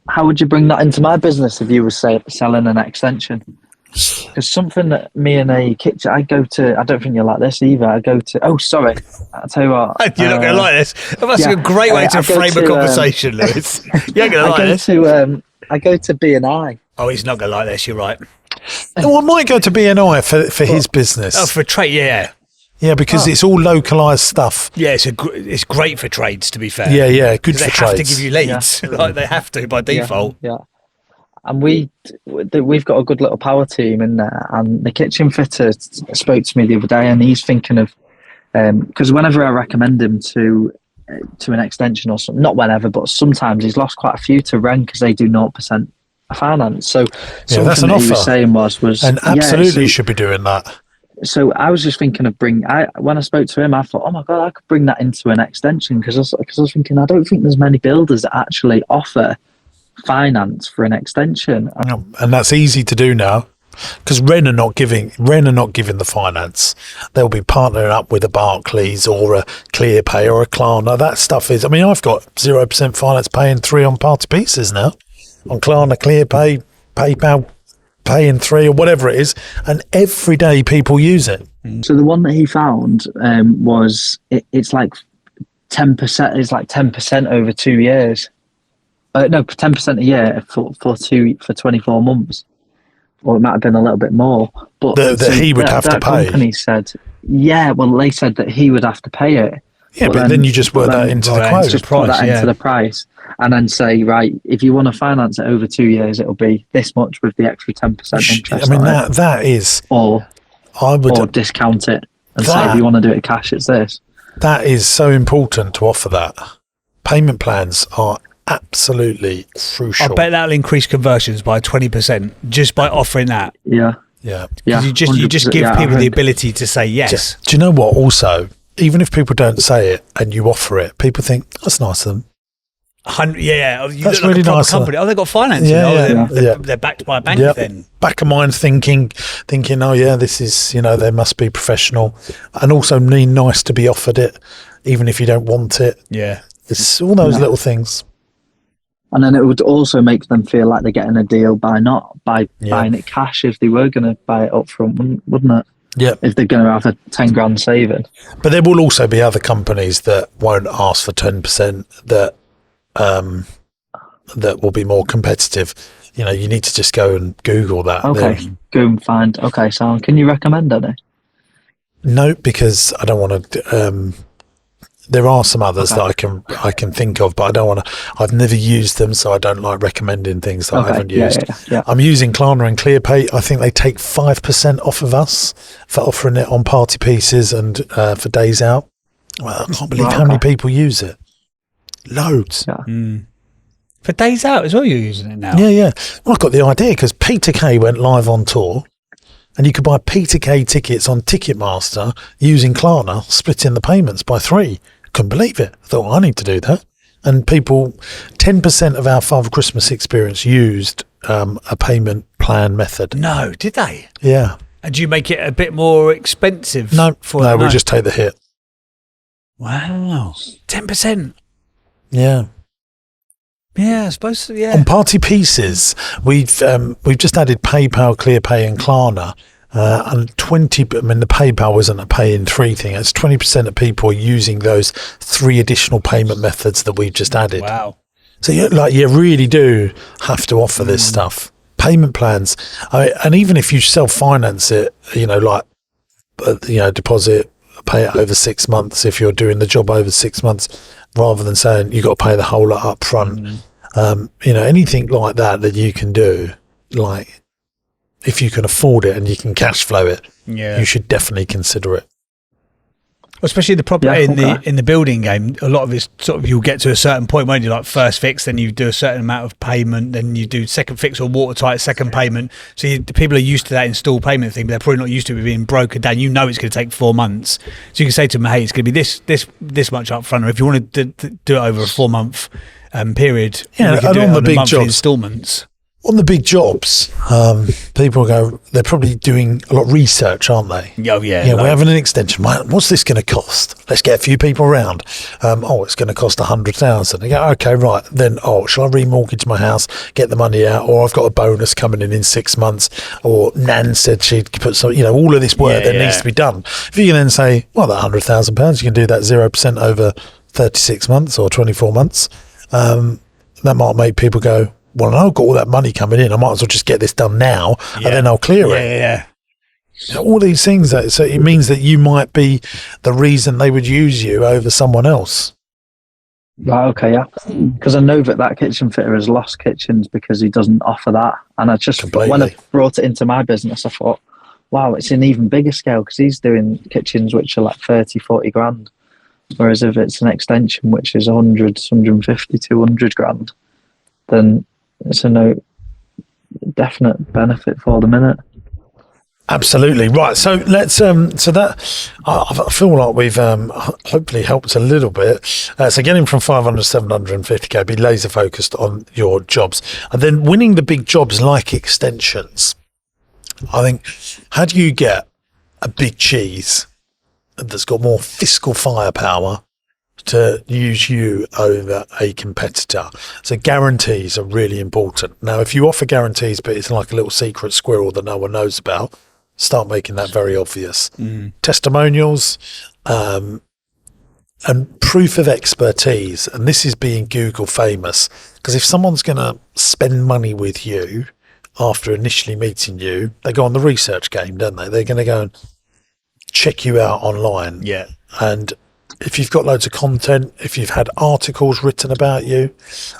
how would you bring that into my business if you were selling an extension? Because something that me and a kitchen, I don't think you'll like this either. I'll tell you what. You're not going to like this. That's a great way to frame a conversation, Lewis. You're not going to like this. I go to B&I. Oh, he's not going to like this. You're right. Well, I might go to B&I for his business. Oh, for trade, yeah. Yeah, because it's all localised stuff. Yeah, it's great for trades, to be fair. Yeah, good for trades. They have to give you leads. Like they have to by default. Yeah. And we've got a good little power team in there. And the kitchen fitter spoke to me the other day, and he's thinking of, because whenever I recommend him to an extension or something, not whenever, but sometimes he's lost quite a few to Ren because they do 0% finance. So something that's an that offer. he was saying was and absolutely you should be doing that. So I was just thinking of when I spoke to him, I thought, oh my God, I could bring that into an extension, because I was thinking, I don't think there's many builders that actually offer finance for an extension. And that's easy to do now, because Ren are not giving the finance. They'll be partnering up with a Barclays or a ClearPay or a Klarna. That stuff is, I mean, I've got 0% finance paying 3 on party pieces now on Klarna, ClearPay, PayPal, paying 3 or whatever it is, and every day people use it. So the one that he found was it's like 10%. It's like 10% over 2 years. No, 10% a year for 24 months. Or it might have been a little bit more, but he would have to pay. Company said, they said that he would have to pay it. Yeah, but then you just work that into the quote. Just put that into the price, and then say, right, if you want to finance it over 2 years, it'll be this much with the extra 10% interest. I mean, that is, or discount it and say, if you want to do it cash, it's this. That is so important to offer that. Payment plans are absolutely crucial. I bet that'll increase conversions by 20% just by offering that. Yeah. You just give people the ability to say yes. Do you know what? Also, even if people don't say it and you offer it, people think that's nice of them. You that's look really like a nice. Company. Oh, they've got financing. They're backed by a bank. Then back of mind thinking, oh yeah, this is, they must be professional, and also nice to be offered it, even if you don't want it. Yeah, it's all those little things. And then it would also make them feel like they're getting a deal by buying it cash if they were going to buy it up front, wouldn't it? Yeah. If they're going to have a 10 grand saving. But there will also be other companies that won't ask for 10% that will be more competitive. You need to just go and Google that. Okay, go and find. Okay, so can you recommend any? No, because I don't want to. There are some others that I can think of, but I don't want to. I've never used them, so I don't like recommending things that I haven't used. Yeah. I'm using Klarna and ClearPay. I think they take 5% off of us for offering it on party pieces and for days out. Well, I can't believe how many people use it. Loads. Yeah. For days out as well, you're using it now. Yeah. Well, I got the idea because Peter Kay went live on tour. And you could buy Peter Kay tickets on Ticketmaster using Klarna, splitting the payments by 3. Couldn't believe it. I thought, I need to do that. And people, 10% of our Father Christmas experience used a payment plan method. No, did they? Yeah. And do you make it a bit more expensive? No, we just take the hit. Wow. 10%. Yeah. Yeah, I suppose so, yeah. On Party Pieces, we've just added PayPal, ClearPay and Klarna. And the PayPal wasn't a pay in 3 thing. It's 20% of people are using those 3 additional payment methods that we've just added. Wow. So you really do have to offer this stuff. Payment plans. And even if you self-finance it, deposit, pay it over 6 months if you're doing the job over 6 months, rather than saying you got to pay the whole lot up front. Anything like that you can do, like if you can afford it and you can cash flow it, you should definitely consider it. Especially the problem in the building game, a lot of it's sort of, you'll get to a certain point when you like first fix, then you do a certain amount of payment, then you do second fix or watertight second payment. So the people are used to that install payment thing, but they're probably not used to it being broken down. You know it's going to take 4 months, so you can say to them, hey, it's going to be this much up front, or if you want to do it over a 4-month period, and on the big jobs, installments. On the big jobs, people go, they're probably doing a lot of research, aren't they? Oh, yeah. We're having an extension. What's this going to cost? Let's get a few people around. It's going to cost 100,000. They go, okay, right. Then, shall I remortgage my house, get the money out, or I've got a bonus coming in 6 months, or Nan said she'd put some, all of this work that needs to be done. If you can then say, well, that £100,000, you can do that 0% over 36 months or 24 months, that might make people go, well, I've got all that money coming in, I might as well just get this done now, and then I'll clear it. Yeah. All these things, so it means that you might be the reason they would use you over someone else. Right, okay, yeah. Because I know that kitchen fitter has lost kitchens because he doesn't offer that. And I just, when I brought it into my business, I thought, wow, it's an even bigger scale, because he's doing kitchens which are like 30, 40 grand. Whereas if it's an extension which is 100, 150, 200 grand, then it's a definite benefit for them, innit? Absolutely. Right. So let's, I feel like we've hopefully helped a little bit. So getting from 500 to 750k, be laser focused on your jobs, and then winning the big jobs like extensions. I think, how do you get a big cheese that's got more fiscal firepower to use you over a competitor? So guarantees are really important. Now, if you offer guarantees, but it's like a little secret squirrel that no one knows about, start making that very obvious. Testimonials, and proof of expertise. And this is being Google famous, because if someone's going to spend money with you after initially meeting you, they go on the research game, don't they? They're going to go and check you out online. Yeah. And if you've got loads of content, if you've had articles written about you,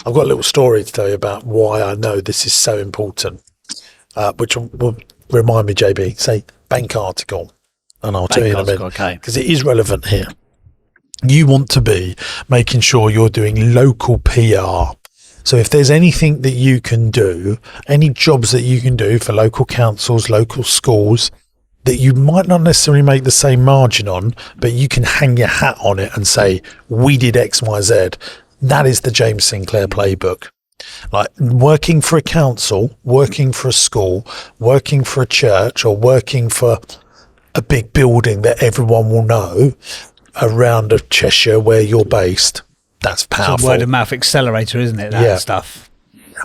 I've got a little story to tell you about why I know this is so important, which will remind me, JB, say bank article, and I'll tell you in a minute, because it is relevant here. You want to be making sure you're doing local PR. So if there's anything that you can do, any jobs that you can do for local councils, local schools, that you might not necessarily make the same margin on, but you can hang your hat on it and say, we did X, Y, Z. That is the James Sinclair playbook. Like working for a council, working for a school, working for a church, or working for a big building that everyone will know around of Cheshire where you're based. That's powerful. It's a word of mouth accelerator, isn't it? That stuff.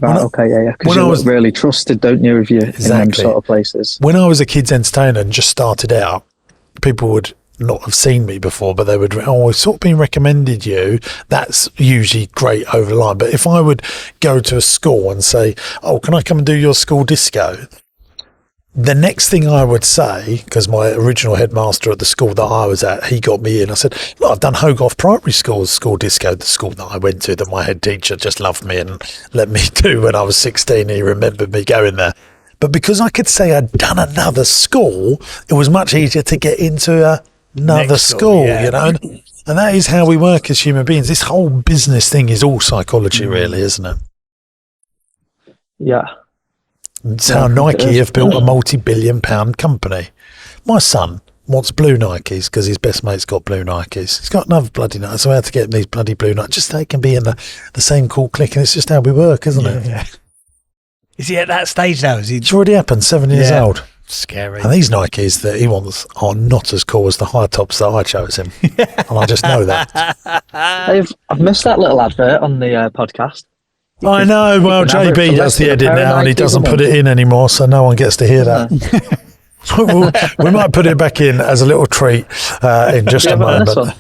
Right, okay, yeah. Because you look really trusted, don't you, if you're in them sort of places. When I was a kids entertainer and just started out, people would not have seen me before, but they would, I've sort of been recommended you. That's usually great over the line. But if I would go to a school and say, can I come and do your school disco? The next thing I would say, because my original headmaster at the school that I was at, he got me in. I said, look, I've done Hogarth Primary School's school disco, the school that I went to, that my head teacher just loved me and let me do when I was 16. He remembered me going there. But because I could say I'd done another school, it was much easier to get into another school, you know? And that is how we work as human beings. This whole business thing is all psychology, really, isn't it? Yeah. It's how Nike have built a multi-billion pound company. My son wants blue Nikes because his best mate's got blue Nikes. He's got another bloody Nike, so I had to get him these bloody blue Nikes. Just so they can be in the same cool clique, and it's just how we work, isn't it? Yeah. Is he at that stage now? Is he? It's already happened, 7 years old. Scary. And these Nikes that he wants are not as cool as the high tops that I chose him. And I just know that. I've missed that little advert on the podcast. I know. Well, JB does the edit now and he doesn't put it in anymore, so no one gets to hear that. We might put it back in as a little treat in just a moment.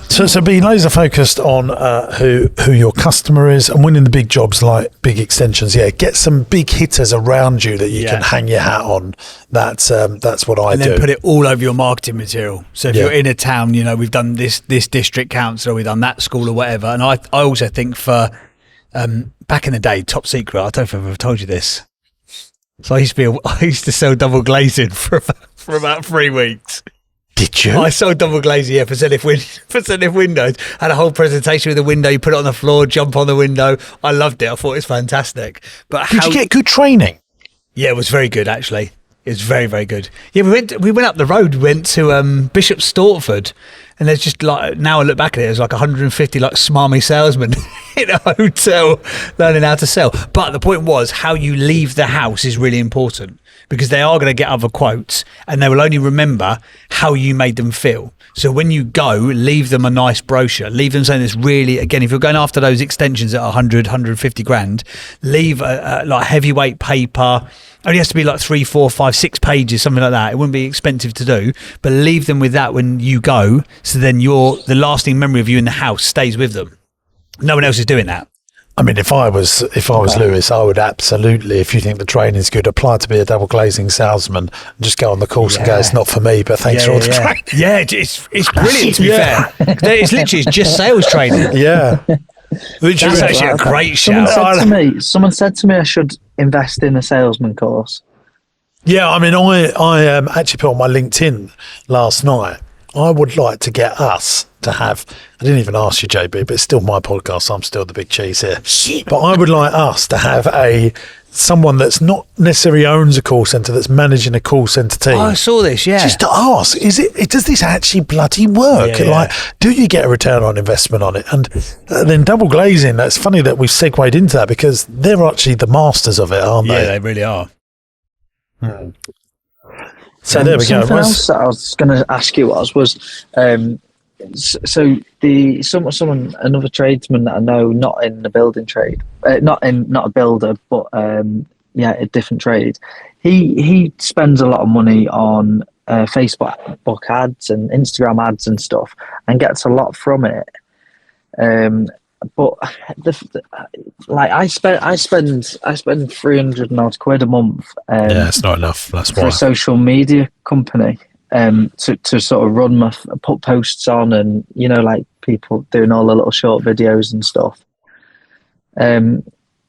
So be laser focused on who your customer is and winning the big jobs like big extensions. Get some big hitters around you that you can hang your hat on. That's what I do. And then put it all over your marketing material. So if you're in a town, we've done this district council, we've done that school or whatever. And I also think for back in the day, top secret, I don't know if I've ever told you this. So I used to sell double glazing for about 3 weeks. Did you? I sold double glazing, for Zenith Windows. Had a whole presentation with a window. You put it on the floor, jump on the window. I loved it. I thought it was fantastic. But did you get good training? Yeah, it was very good actually. It was very, very good. Yeah, we went up the road. We went to Bishop Stortford, and there's just like, now I look back at it, there's like 150 like smarmy salesmen in a hotel learning how to sell. But the point was, how you leave the house is really important, because they are going to get other quotes and they will only remember how you made them feel. So when you go, leave them a nice brochure, leave them something that's really, again, if you're going after those extensions at 100, 150 grand, leave a like heavyweight paper. Only has to be like 3, 4, 5, 6 pages, something like that. It wouldn't be expensive to do, but leave them with that when you go. So then the lasting memory of you in the house stays with them. No one else is doing that. I mean, if I was Lewis, I would absolutely, if you think the training's good, apply to be a double glazing salesman and just go on the course and go, it's not for me, but thanks for all the training. Yeah, it's brilliant to be fair. It's literally just sales training. Yeah. That's actually a great someone shout. Someone said to me I should invest in a salesman course. Yeah, I mean, I actually put on my LinkedIn last night, I would like to get us to have, I didn't even ask you, JB, but it's still my podcast, so I'm still the big cheese here. But I would like us to have someone that's not necessarily owns a call centre, that's managing a call centre team. Oh, I saw this, Just to ask, does this actually bloody work? Like, do you get a return on investment on it? And then double glazing, that's funny that we've segued into that, because they're actually the masters of it, aren't they? Yeah, they really are. So there we go. Something else that I was going to ask you was another tradesman that I know, not in the building trade, not a builder, but a different trade. He spends a lot of money on Facebook ads and Instagram ads and stuff, and gets a lot from it. But I spend 300 and odd quid a month. It's not enough. That's for why. A social media company to sort of put posts on, and like people doing all the little short videos and stuff.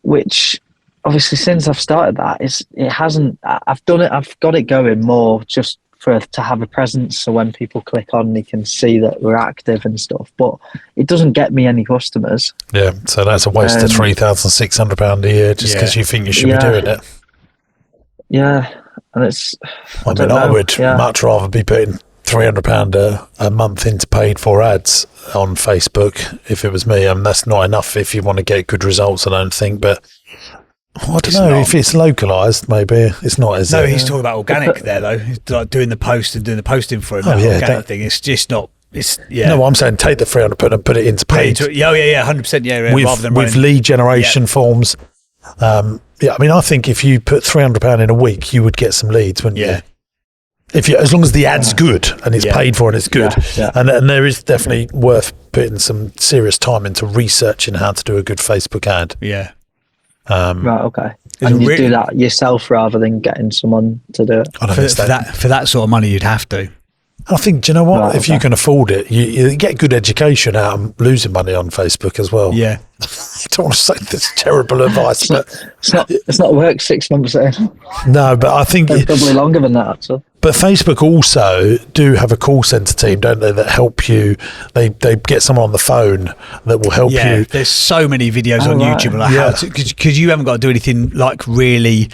Which obviously since I've started that, it hasn't. I've done it. I've got it going more just to have a presence, so when people click on, they can see that we're active and stuff. But it doesn't get me any customers. Yeah, so that's a waste of £3,600 a year just because you think you should be doing it. Yeah, and it's. I would much rather be putting £300 a month into paid for ads on Facebook if it was me. And that's not enough if you want to get good results, I don't think. But I don't know if it's localised. Maybe it's not as. No, he's talking about organic there though. He's like doing the post and doing the posting for him. Organic thing. It's just not. It's No, I'm saying take the £300 and put it into paid. 100%. Rather than with lead generation forms. I mean, I think if you put £300 in a week, you would get some leads, wouldn't you? As long as the ad's good and it's paid for and it's good, and there is definitely worth putting some serious time into researching how to do a good Facebook ad. Yeah. Right. Okay. And you do that yourself rather than getting someone to do it. For that sort of money, you'd have to. I think, do you know what? Right, if you can afford it, you get good education out of losing money on Facebook as well. Yeah. I don't want to say this terrible advice, but it's not worked 6 months in. No, but I think probably longer than that. So. But Facebook also do have a call centre team, don't they, that help you. They get someone on the phone that will help you. There's so many videos on YouTube about how to, because you haven't got to do anything like really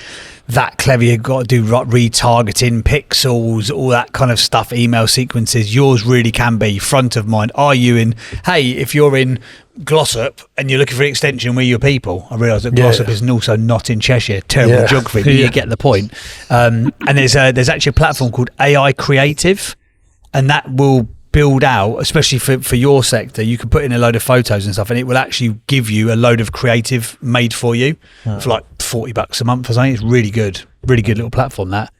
that clever. You've got to do retargeting, pixels, all that kind of stuff, email sequences. Yours really can be front of mind. Are you in, hey, if you're in Glossop and you're looking for an extension, we're your people. I realise that Glossop is also not in Cheshire. Terrible geography, but you get the point. And there's actually a platform called AI Creative, and that will build out, especially for your sector, you can put in a load of photos and stuff, and it will actually give you a load of creative made for you for like $40 a month or something. It's really good little platform, that.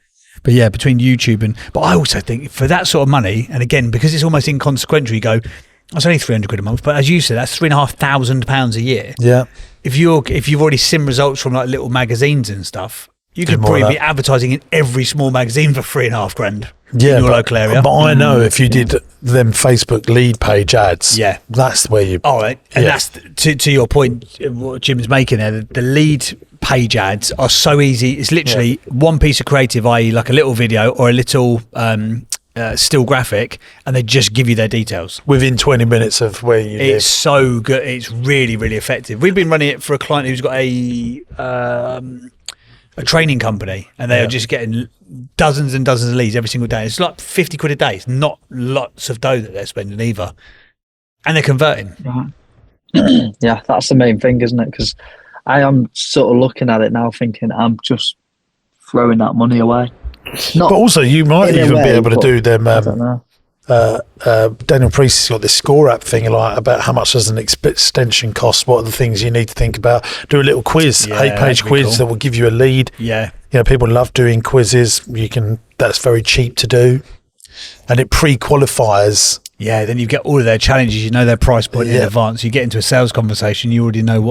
But yeah, between YouTube but I also think for that sort of money, and again, because it's almost inconsequential, you go, that's only £300 a month, but as you said, that's £3,500 a year. Yeah. If you've already seen results from like little magazines and stuff, you could probably be advertising in every small magazine for $3,500 in your local area. But I know if you did them Facebook lead page ads, that's where you. All right, and that's to your point. What Jim's making there, the lead page ads are so easy. It's literally one piece of creative, i.e., like a little video or a little still graphic, and they just give you their details within 20 minutes of where you live. It's so good. It's really, really effective. We've been running it for a client who's got a training company, and they are just getting dozens and dozens of leads every single day. It's like £50 a day. It's not lots of dough that they're spending either, and they're converting. Yeah, that's the main thing, isn't it? Because I am sort of looking at it now thinking I'm just throwing that money away. But also you might even be able to do them. I don't know. Daniel Priest has got this score app thing, like about how much does an extension cost, what are the things you need to think about. Do a little quiz, 8-page quiz that will give you a lead. People love doing quizzes. That's very cheap to do, and it pre-qualifies. Then you get all of their challenges, you know their price point in advance. You get into a sales conversation, you already know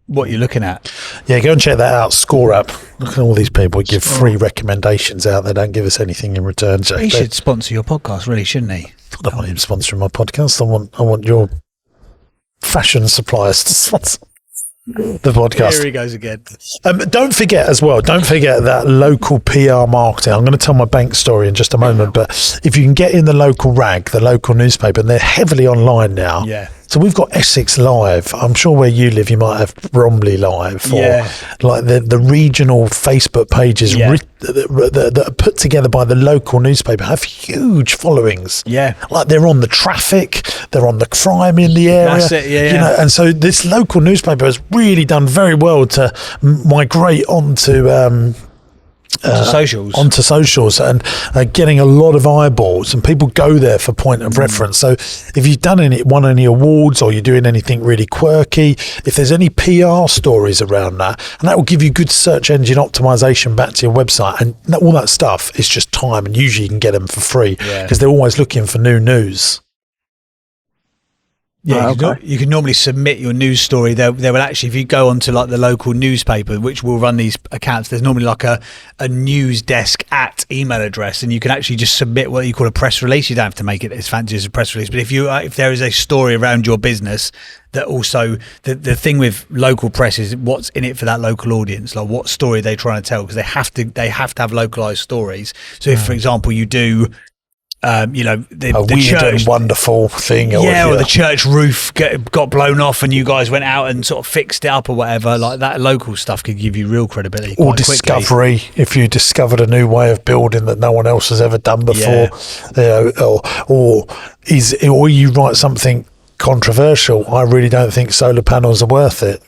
what you're looking at. Go and check that out. Score App. Look at all these people give free recommendations out. They don't give us anything in return. He should sponsor your podcast, really, shouldn't he? I don't want him sponsoring my podcast. I want your fashion suppliers to sponsor the podcast. Here he goes again. Don't forget that local PR marketing. I'm going to tell my bank story in just a moment, but if you can get in the local rag, the local newspaper, and they're heavily online now. So we've got Essex Live. I'm sure where you live, you might have Bromley Live, or like the regional Facebook pages that are put together by the local newspaper have huge followings. Like they're on the traffic, they're on the crime in the area. That's it. And so this local newspaper has really done very well to migrate onto socials and getting a lot of eyeballs, and people go there for point of reference. So if you've won any awards, or you're doing anything really quirky, if there's any PR stories around that, and that will give you good search engine optimization back to your website, and all that stuff is just time, and usually you can get them for free because they're always looking for new news. You can normally submit your news story. They will actually, if you go onto like the local newspaper, which will run these accounts, there's normally like a news desk at email address, and you can actually just submit what you call a press release. You don't have to make it as fancy as a press release, but if there is a story around your business, that also the thing with local press is what's in it for that local audience, like what story they're trying to tell, because they have to have localized stories. So if, for example, you do the weird church and wonderful thing, or the church roof got blown off and you guys went out and sort of fixed it up or whatever, like that local stuff could give you real credibility, or discovery quickly. If you discovered a new way of building that no one else has ever done before, or you write something controversial. I really don't think solar panels are worth it.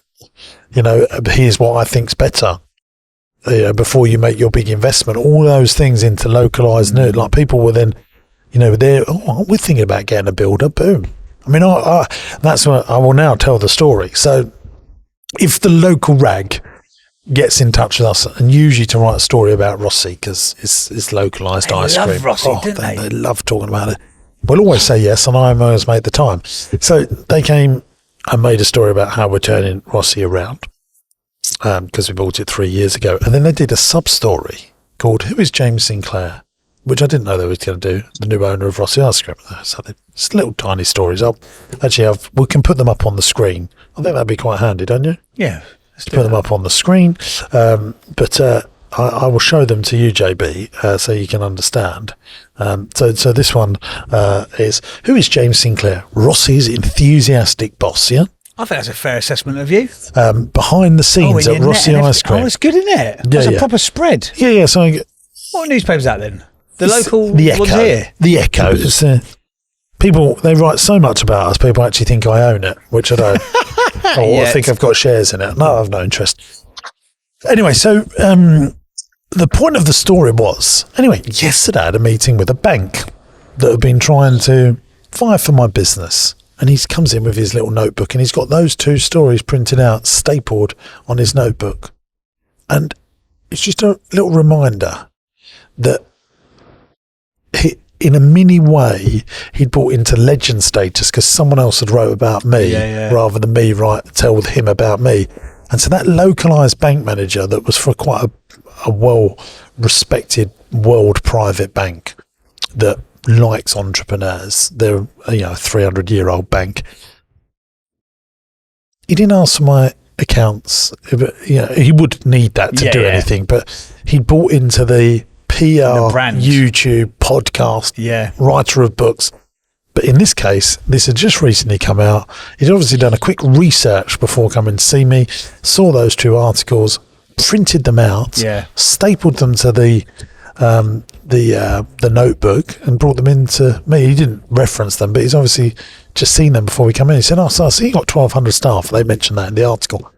Here's what I think's better. Before you make your big investment, all those things into localized news, like people will then, we're thinking about getting a builder. Boom. I mean, that's what I will now tell the story. So if the local rag gets in touch with us, and usually to write a story about Rossi, because it's localized ice cream. They love Rossi, don't they? They love talking about it. We'll always say yes, and I always made the time. So they came and made a story about how we're turning Rossi around, because we bought it 3 years ago. And then they did a sub-story called Who is James Sinclair? Which I didn't know they were going to do, the new owner of Rossi Ice Cream. So it's little tiny stories. We can put them up on the screen. I think that'd be quite handy, don't you? Yeah. Let's put them up on the screen. But I will show them to you, JB, so you can understand. So this one is, who is James Sinclair? Rossi's enthusiastic boss, yeah? I think that's a fair assessment of you. Behind the scenes in at your Rossi net and Ice Cream. Oh, it's good, isn't it? That's a proper spread. Yeah. So What newspaper's that then? The local the ones Echo. here? The Echo. It's, people, they write so much about us, people actually think I own it, which I don't. I think I've got shares in it. No, I've no interest. Anyway, so the point of the story was, yesterday I had a meeting with a bank that have been trying to vie for my business. And he comes in with his little notebook and he's got those 2 stories printed out, stapled on his notebook. And it's just a little reminder that in a mini way, he'd brought into legend status because someone else had wrote about me rather than me tell him about me. And so that localised bank manager that was for quite a well-respected world private bank that likes entrepreneurs, they're a 300-year-old bank. He didn't ask for my accounts. He would need that to do anything, but he bought into the PR, YouTube, podcast, writer of books. But in this case, this had just recently come out. He'd obviously done a quick research before coming to see me, saw those 2 articles, printed them out, stapled them to the notebook and brought them into me. He didn't reference them, but he's obviously just seen them before we come in. He said, so I see you got 1,200 staff. They mentioned that in the article.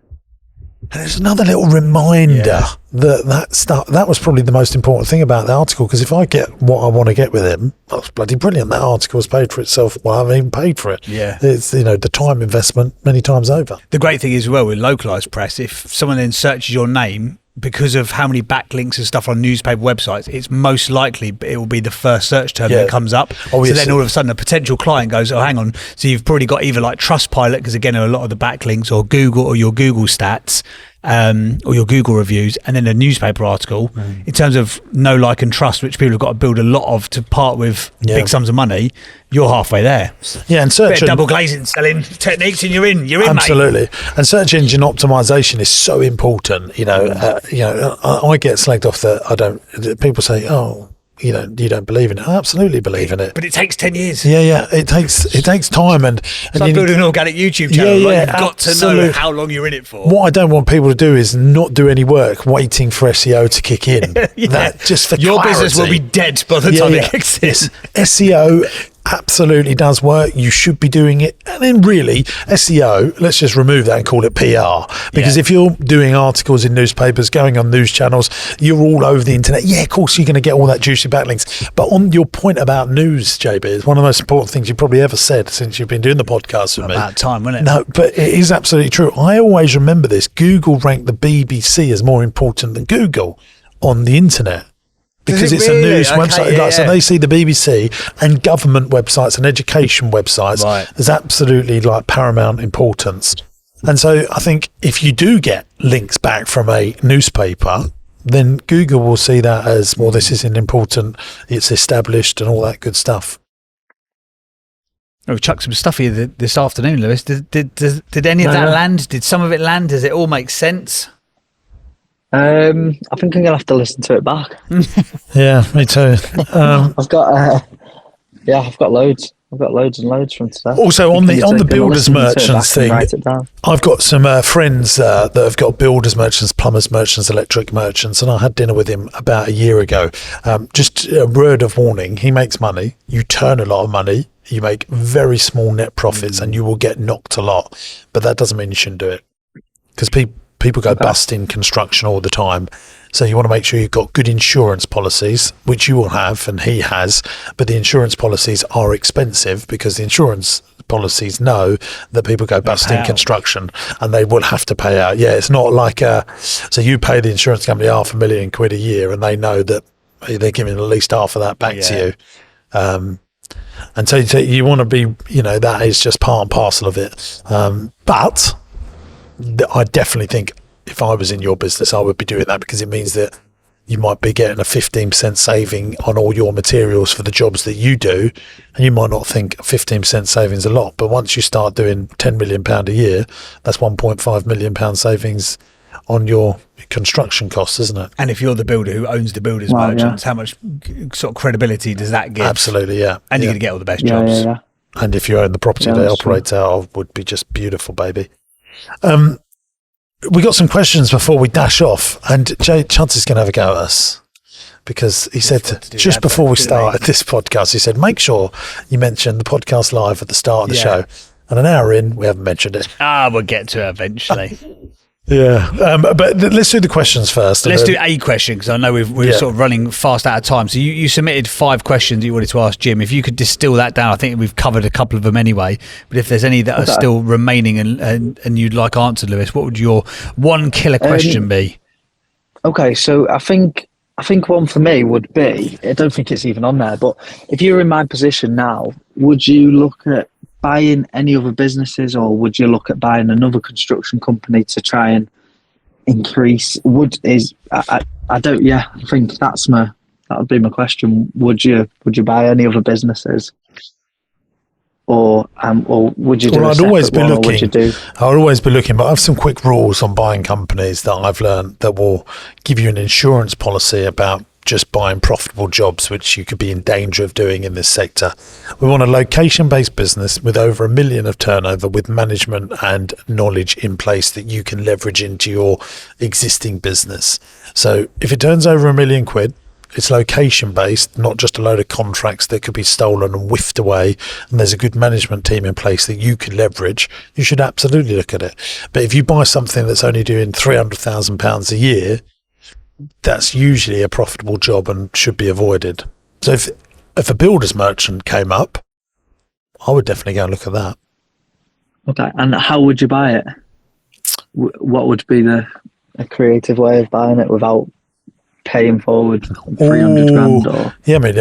And there's another little reminder that was probably the most important thing about the article, because if I get what I want to get with him, that's bloody brilliant. That article has paid for itself. Well, I haven't even paid for it. Yeah. It's, the time investment many times over. The great thing is, with localised press, if someone then searches your name, because of how many backlinks and stuff on newspaper websites, it's most likely it will be the first search term that comes up. Obviously. So then all of a sudden a potential client goes, oh, hang on. So you've probably got either like Trustpilot, because again, a lot of the backlinks, or Google, or your Google stats, or your Google reviews, and then a newspaper article. In terms of know, like and trust, which people have got to build a lot of to part with big sums of money, you're halfway there. Yeah, and search double glazing, selling techniques, and you're in, absolutely, mate. And search engine optimization is so important. I get slagged off that I don't. People say, "Oh, you don't believe in it." I absolutely believe in it, but it takes 10 years. Yeah, it takes time, and it's like building an organic YouTube channel. You've got to know how long you're in it for. What I don't want people to do is not do any work waiting for SEO to kick in. That just for your clarity. business will be dead by the time it kicks in. SEO absolutely does work. You should be doing it. And then really, SEO, let's just remove that and call it PR. Because if you're doing articles in newspapers, going on news channels, you're all over the internet. Yeah, of course you're going to get all that juicy backlinks. But on your point about news, JB, it's one of the most important things you've probably ever said since you've been doing the podcast with me. About time, wasn't it? No, but it is absolutely true. I always remember this. Google ranked the BBC as more important than Google on the internet. Because it's really a news website. So they see the BBC and government websites and education websites as absolutely paramount importance. And so I think if you do get links back from a newspaper, then Google will see that as, well, this isn't important, it's established and all that good stuff. We chucked some stuff here this afternoon, Lewis. Did any of that land? Did some of it land? Does it all make sense? I think I'm gonna have to listen to it back. Yeah, me too. I've got loads. I've got loads and loads from today. Also on the builders merchants thing, I've got some friends that have got builders merchants, plumbers merchants, electric merchants, and I had dinner with him about a year ago. Just a word of warning: he makes money. You turn a lot of money. You make very small net profits, and you will get knocked a lot. But that doesn't mean you shouldn't do it, because people go bust in construction all the time. So you want to make sure you've got good insurance policies, which you will have and he has, but the insurance policies are expensive because the insurance policies know that people go bust in construction and they will have to pay out. Yeah, it's not like so you pay the insurance company £500,000 a year and they know that they're giving at least half of that back to you. And so you want to be, that is just part and parcel of it. But I definitely think if I was in your business, I would be doing that, because it means that you might be getting a 15% saving on all your materials for the jobs that you do. And you might not think 15% savings a lot, but once you start doing £10 million a year, that's £1.5 million savings on your construction costs, isn't it? And if you're the builder who owns the builders merchants, how much sort of credibility does that give? Absolutely, yeah. And you're going to get all the best jobs. And if you own the property Yeah, they that's operate out of, would be just beautiful, baby. We got some questions before we dash off, and Jay Chance is going to have a go at us because he said just before we started this podcast, he said, make sure you mention the podcast live at the start of the show. And an hour in, we haven't mentioned it. We'll get to it eventually. Yeah, but let's do the questions first. Let's do a question, because I know we're sort of running fast out of time. So you submitted 5 questions that you wanted to ask Jim. If you could distill that down, I think we've covered a couple of them anyway. But if there's any that are still remaining and you'd like answered, Lewis, what would your one killer question be? Okay, so I think one for me would be, I don't think it's even on there, but if you were in my position now, would you look at buying any other businesses, or would you look at buying another construction company to try and increase? I think that would be my question. Would you buy any other businesses, or would you do I'd always be looking. Would you do? I'd always be looking, but I have some quick rules on buying companies that I've learned that will give you an insurance policy about just buying profitable jobs, which you could be in danger of doing in this sector. We want a location-based business with over 1 million of turnover, with management and knowledge in place that you can leverage into your existing business. So if it turns over £1 million, it's location-based, not just a load of contracts that could be stolen and whiffed away, and there's a good management team in place that you can leverage, you should absolutely look at it. But if you buy something that's only doing £300,000 a year, that's usually a profitable job and should be avoided. So if a builder's merchant came up, I would definitely go and look at that. Okay, and how would you buy it? What would be a creative way of buying it without paying forward 300 grand? Or? Yeah, I mean,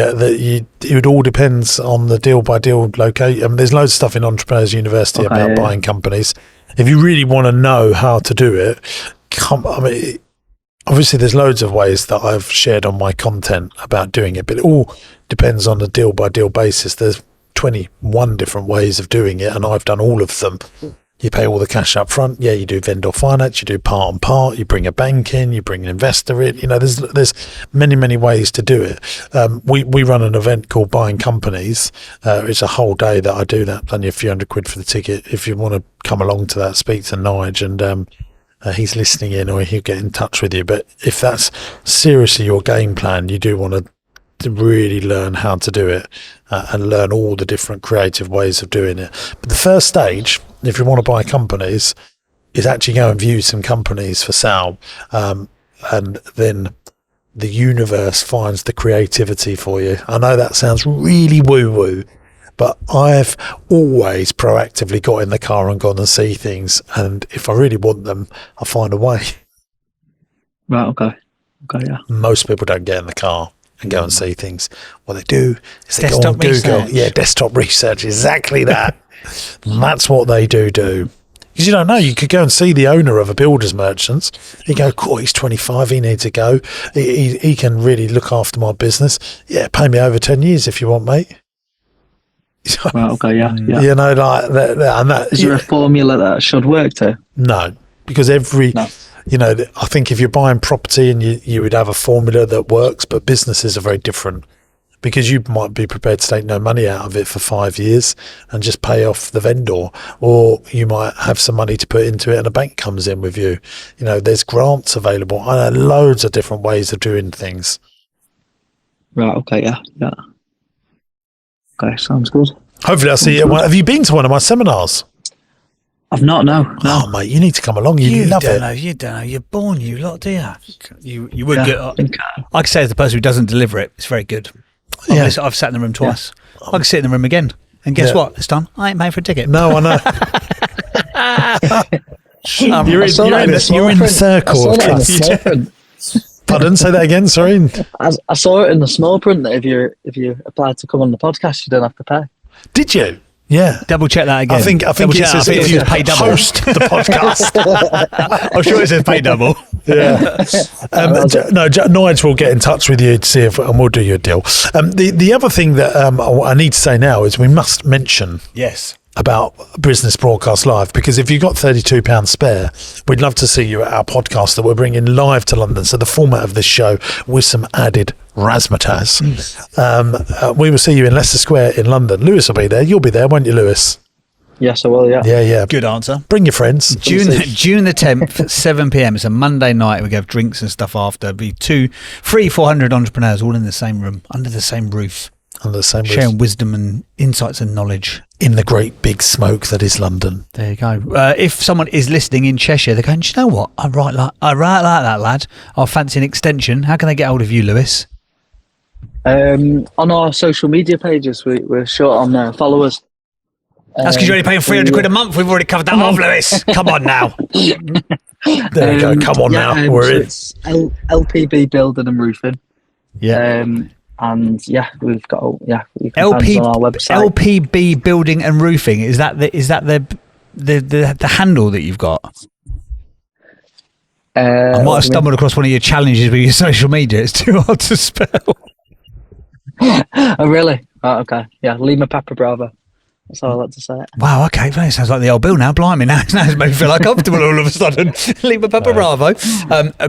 it all depends on the deal by deal location. I mean, there's loads of stuff in Entrepreneurs University about buying companies. If you really want to know how to do it, obviously, there's loads of ways that I've shared on my content about doing it, but it all depends on a deal-by-deal basis. There's 21 different ways of doing it, and I've done all of them. You pay all the cash up front. Yeah, you do vendor finance. You do part and part. You bring a bank in. You bring an investor in. There's many, many ways to do it. We run an event called Buying Companies. It's a whole day that I do that. Only a few £100 for the ticket. If you want to come along to that, speak to Nige, and he's listening in, or he'll get in touch with you. But if that's seriously your game plan, you do want to really learn how to do it and learn all the different creative ways of doing it. But the first stage, if you want to buy companies, is actually go and view some companies for sale, and then the universe finds the creativity for you. I know that sounds really woo-woo, but I've always proactively got in the car and gone and see things. And if I really want them, I'll find a way. Right, okay, yeah. Most people don't get in the car and go and see things. What they do is they Desktop go on Google. research. Yeah, desktop research, exactly that. And that's what they do. Because you don't know, you could go and see the owner of a builder's merchants. You go, cool, he's 25, he needs to go. He can really look after my business. Yeah, pay me over 10 years if you want, mate. Right, okay, yeah. You know, like that. Is there a formula that should work to? No, because I think if you're buying property and you would have a formula that works, but businesses are very different, because you might be prepared to take no money out of it for 5 years and just pay off the vendor, or you might have some money to put into it and a bank comes in with you. You know, there's grants available. I know loads of different ways of doing things. Right, okay, yeah. Okay, sounds good. Hopefully I'll see you. Have you been to one of my seminars? I've not, no. Oh, mate, you need to come along. You love it. You don't know. You're born, you lot, do you? You would get. I can say as the person who doesn't deliver it, it's very good. Yeah. I've sat in the room twice. I can sit in the room again. And guess what? This time, I ain't paying for a ticket. No, I know. You're in the circle of trust. Pardon, say that again, sorry. I saw it in the small print that if you applied to come on the podcast, you don't have to pay. Did you? Yeah. Double check that again. I think it says if you pay double. Host the podcast. I'm sure it says pay double. Yeah. Nige will get in touch with you to see and we'll do you a deal. The other thing that I need to say now is we must mention. Yes. about Business Broadcast Live, because if you've got £32 spare, we'd love to see you at our podcast that we're bringing live to London. So the format of this show with some added razzmatazz. We will see you in Leicester Square in London. Lewis will be there. You'll be there, won't you, Lewis? Yes, I will. Yeah. Yeah. Good answer. Bring your friends. June the 10th at 7 p.m. It's a Monday night. We have drinks and stuff after. It'll be 400 entrepreneurs all in the same room, under the same roof. Under the same roof. Sharing wisdom and insights and knowledge. In the great big smoke that is London. There you go. If someone is listening in Cheshire, they're going, do you know what? I write like that, lad. I'll fancy an extension. How can they get hold of you, Lewis? On our social media pages, we're short on followers. That's because you're only paying 300 quid a month. We've already covered that off, Lewis. Come on now. There you go. Come on now. We're in. It's LPB Building and Roofing. Yeah. And we've got you can find us on our website. LPB Building and Roofing. Is that the handle that you've got? I might have stumbled across one of your challenges with your social media. It's too hard to spell. Oh really? Oh, okay. Yeah, Lima Papa Bravo. That's how I like to say it. Wow, okay. Well, it sounds like the old Bill now. Blimey, now it's made me feel uncomfortable all of a sudden. Lima Papa Bravo.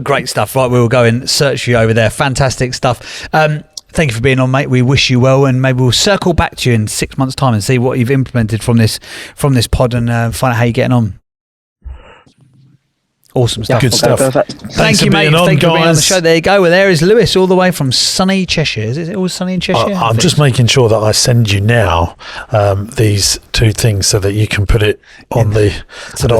Great stuff. Right, we will go and search you over there. Fantastic stuff. Thank you for being on, mate. We wish you well, and maybe we'll circle back to you in 6 months' time and see what you've implemented from this pod and find out how you're getting on. Awesome stuff. Good stuff. Perfect. Thank you, mate. Thank you for being on the show. There you go. Well, there is Lewis, all the way from sunny Cheshire. Is it always sunny in Cheshire? I'm just making sure that I send you now these two things so that you can put it on the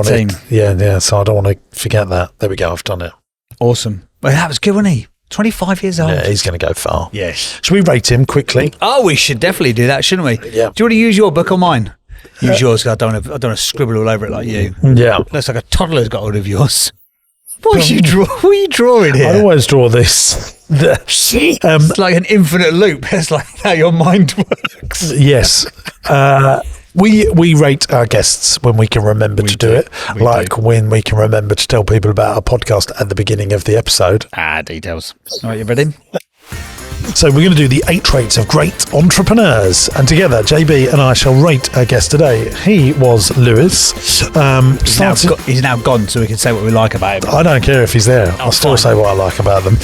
team. Yeah. So I don't want to forget that. There we go. I've done it. Awesome. Well, that was good, wasn't he? 25 years old. Yeah, he's going to go far. Yes. Should we rate him quickly? Oh, we should definitely do that, shouldn't we? Yeah. Do you want to use your book or mine? Use yours, because I don't want to scribble all over it like you. Yeah. Looks like a toddler's got hold of yours. What are you drawing here? I always draw this. It's like an infinite loop. It's like how your mind works. Yes. We rate our guests when we can remember to do it. When we can remember to tell people about our podcast at the beginning of the episode. Details. All right, you ready? So we're going to do the 8 traits of great entrepreneurs, and together JB and I shall rate our guest today. He was Lewis. He's now gone, so we can say what we like about him. I don't care if he's there. I'll still say what I like about them.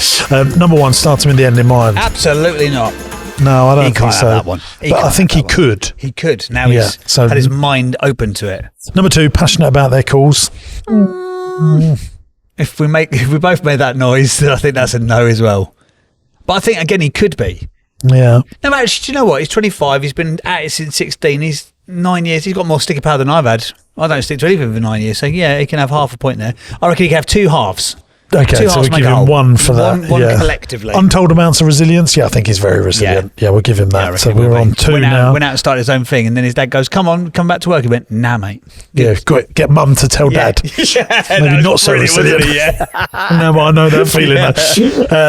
Number 1, start him in the end in mind. Absolutely not. No, I don't think can't so. Have that one. But I think he could. He could. Now he's had his mind open to it. Number 2, passionate about their cause. If we both made that noise, then I think that's a no as well. But I think, again, he could be. Yeah. No, actually, do you know what? He's 25. He's been at it since 16. He's 9 years. He's got more sticker power than I've had. I don't stick to anything for 9 years. So, yeah, he can have half a point there. I reckon he can have 2 halves. Okay, so we'll give him 1 for that. One collectively. Untold amounts of resilience. Yeah, I think he's very resilient. Yeah, we'll give him that. So we're on 2 now. Went out and started his own thing, and then his dad goes, come back to work. He went, nah, mate. Yeah, get mum to tell dad. Maybe not so resilient. No, I know that feeling.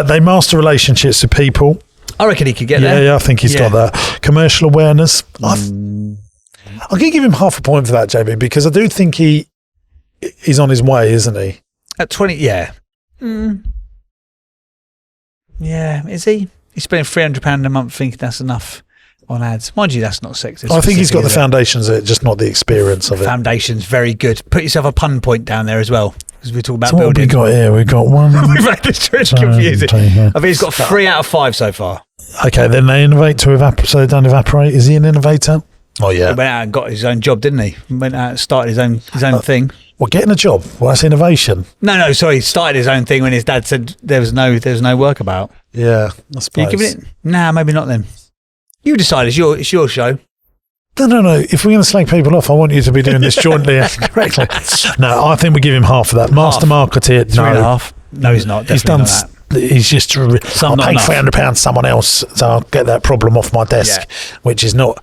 They master relationships with people. I reckon he could get there. Yeah, I think he's got that. Commercial awareness. I'm going to give him half a point for that, JB, because I do think he's on his way, isn't he? At 20, yeah. Yeah, is he? He's spending £300 a month thinking that's enough on ads. Mind you, that's not sexist. I think he's got the foundations of it, just not the experience of it. Foundations, very good. Put yourself a pun point down there as well, because we're talking about so building. What have we got here? We've got 1. We've had this really confusing. I think he's got 3 out of 5 so far. Okay, then they innovate to evaporate, so they don't evaporate. Is he an innovator? Oh, yeah. He went out and got his own job, didn't he? Went out and started his own thing. Well, getting a job, well, that's innovation. No, sorry, he started his own thing when his dad said there was no work about. Yeah, I suppose. You giving it? Nah, maybe not then. You decide, it's your show. No. If we're going to slag people off, I want you to be doing this jointly and correctly. No, I think we give him half of that. Master marketer, 3.5. No, he's not. He's done. He's just. I'll pay £300 someone else, so I'll get that problem off my desk, which is not.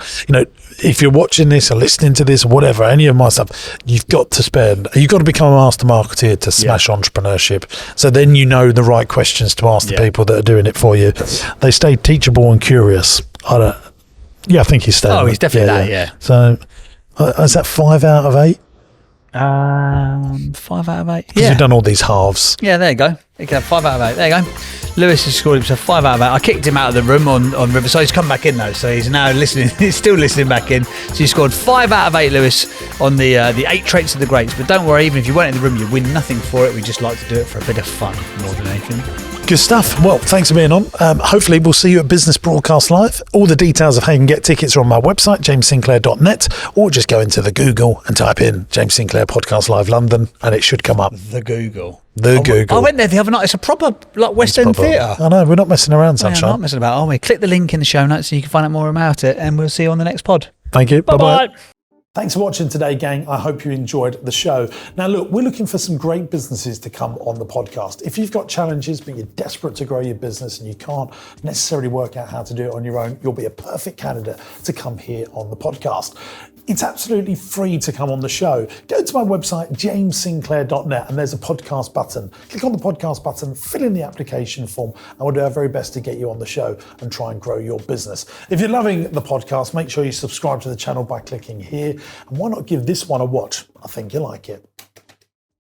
If you're watching this or listening to this or whatever, any of my stuff, you've got to become a master marketer to smash entrepreneurship. So then you know the right questions to ask the people that are doing it for you. They stay teachable and curious. I think he's staying. Oh, he's definitely that. Yeah. So is that 5 out of 8? 5 out of 8. Because you've done all these halves. Yeah, there you go. He can have 5 out of 8. There you go. Lewis has scored himself 5 out of 8. I kicked him out of the room on Riverside. He's come back in though, so he's now listening. He's still listening back in. So he scored 5 out of 8, Lewis, on the 8 traits of the greats. But don't worry, even if you weren't in the room, you win nothing for it. We just like to do it for a bit of fun more than anything. Good stuff. Well, thanks for being on. Hopefully we'll see you at Business Broadcast Live. All the details of how you can get tickets are on my website, jamessinclair.net, or just go into the Google and type in James Sinclair Podcast Live London and it should come up. The Google. Google. I went there the other night. It's a proper like West End theatre. I know, we're not messing around, I'm Sunshine. not messing about, are we? Click the link in the show notes so you can find out more about it, and we'll see you on the next pod. Thank you. Bye-bye. Bye-bye. Thanks for watching today, gang. I hope you enjoyed the show. Now, look, we're looking for some great businesses to come on the podcast. If you've got challenges, but you're desperate to grow your business and you can't necessarily work out how to do it on your own, you'll be a perfect candidate to come here on the podcast. It's absolutely free to come on the show. Go to my website, jamessinclair.net, and there's a podcast button. Click on the podcast button, fill in the application form, and we'll do our very best to get you on the show and try and grow your business. If you're loving the podcast, make sure you subscribe to the channel by clicking here. And why not give this one a watch? I think you'll like it.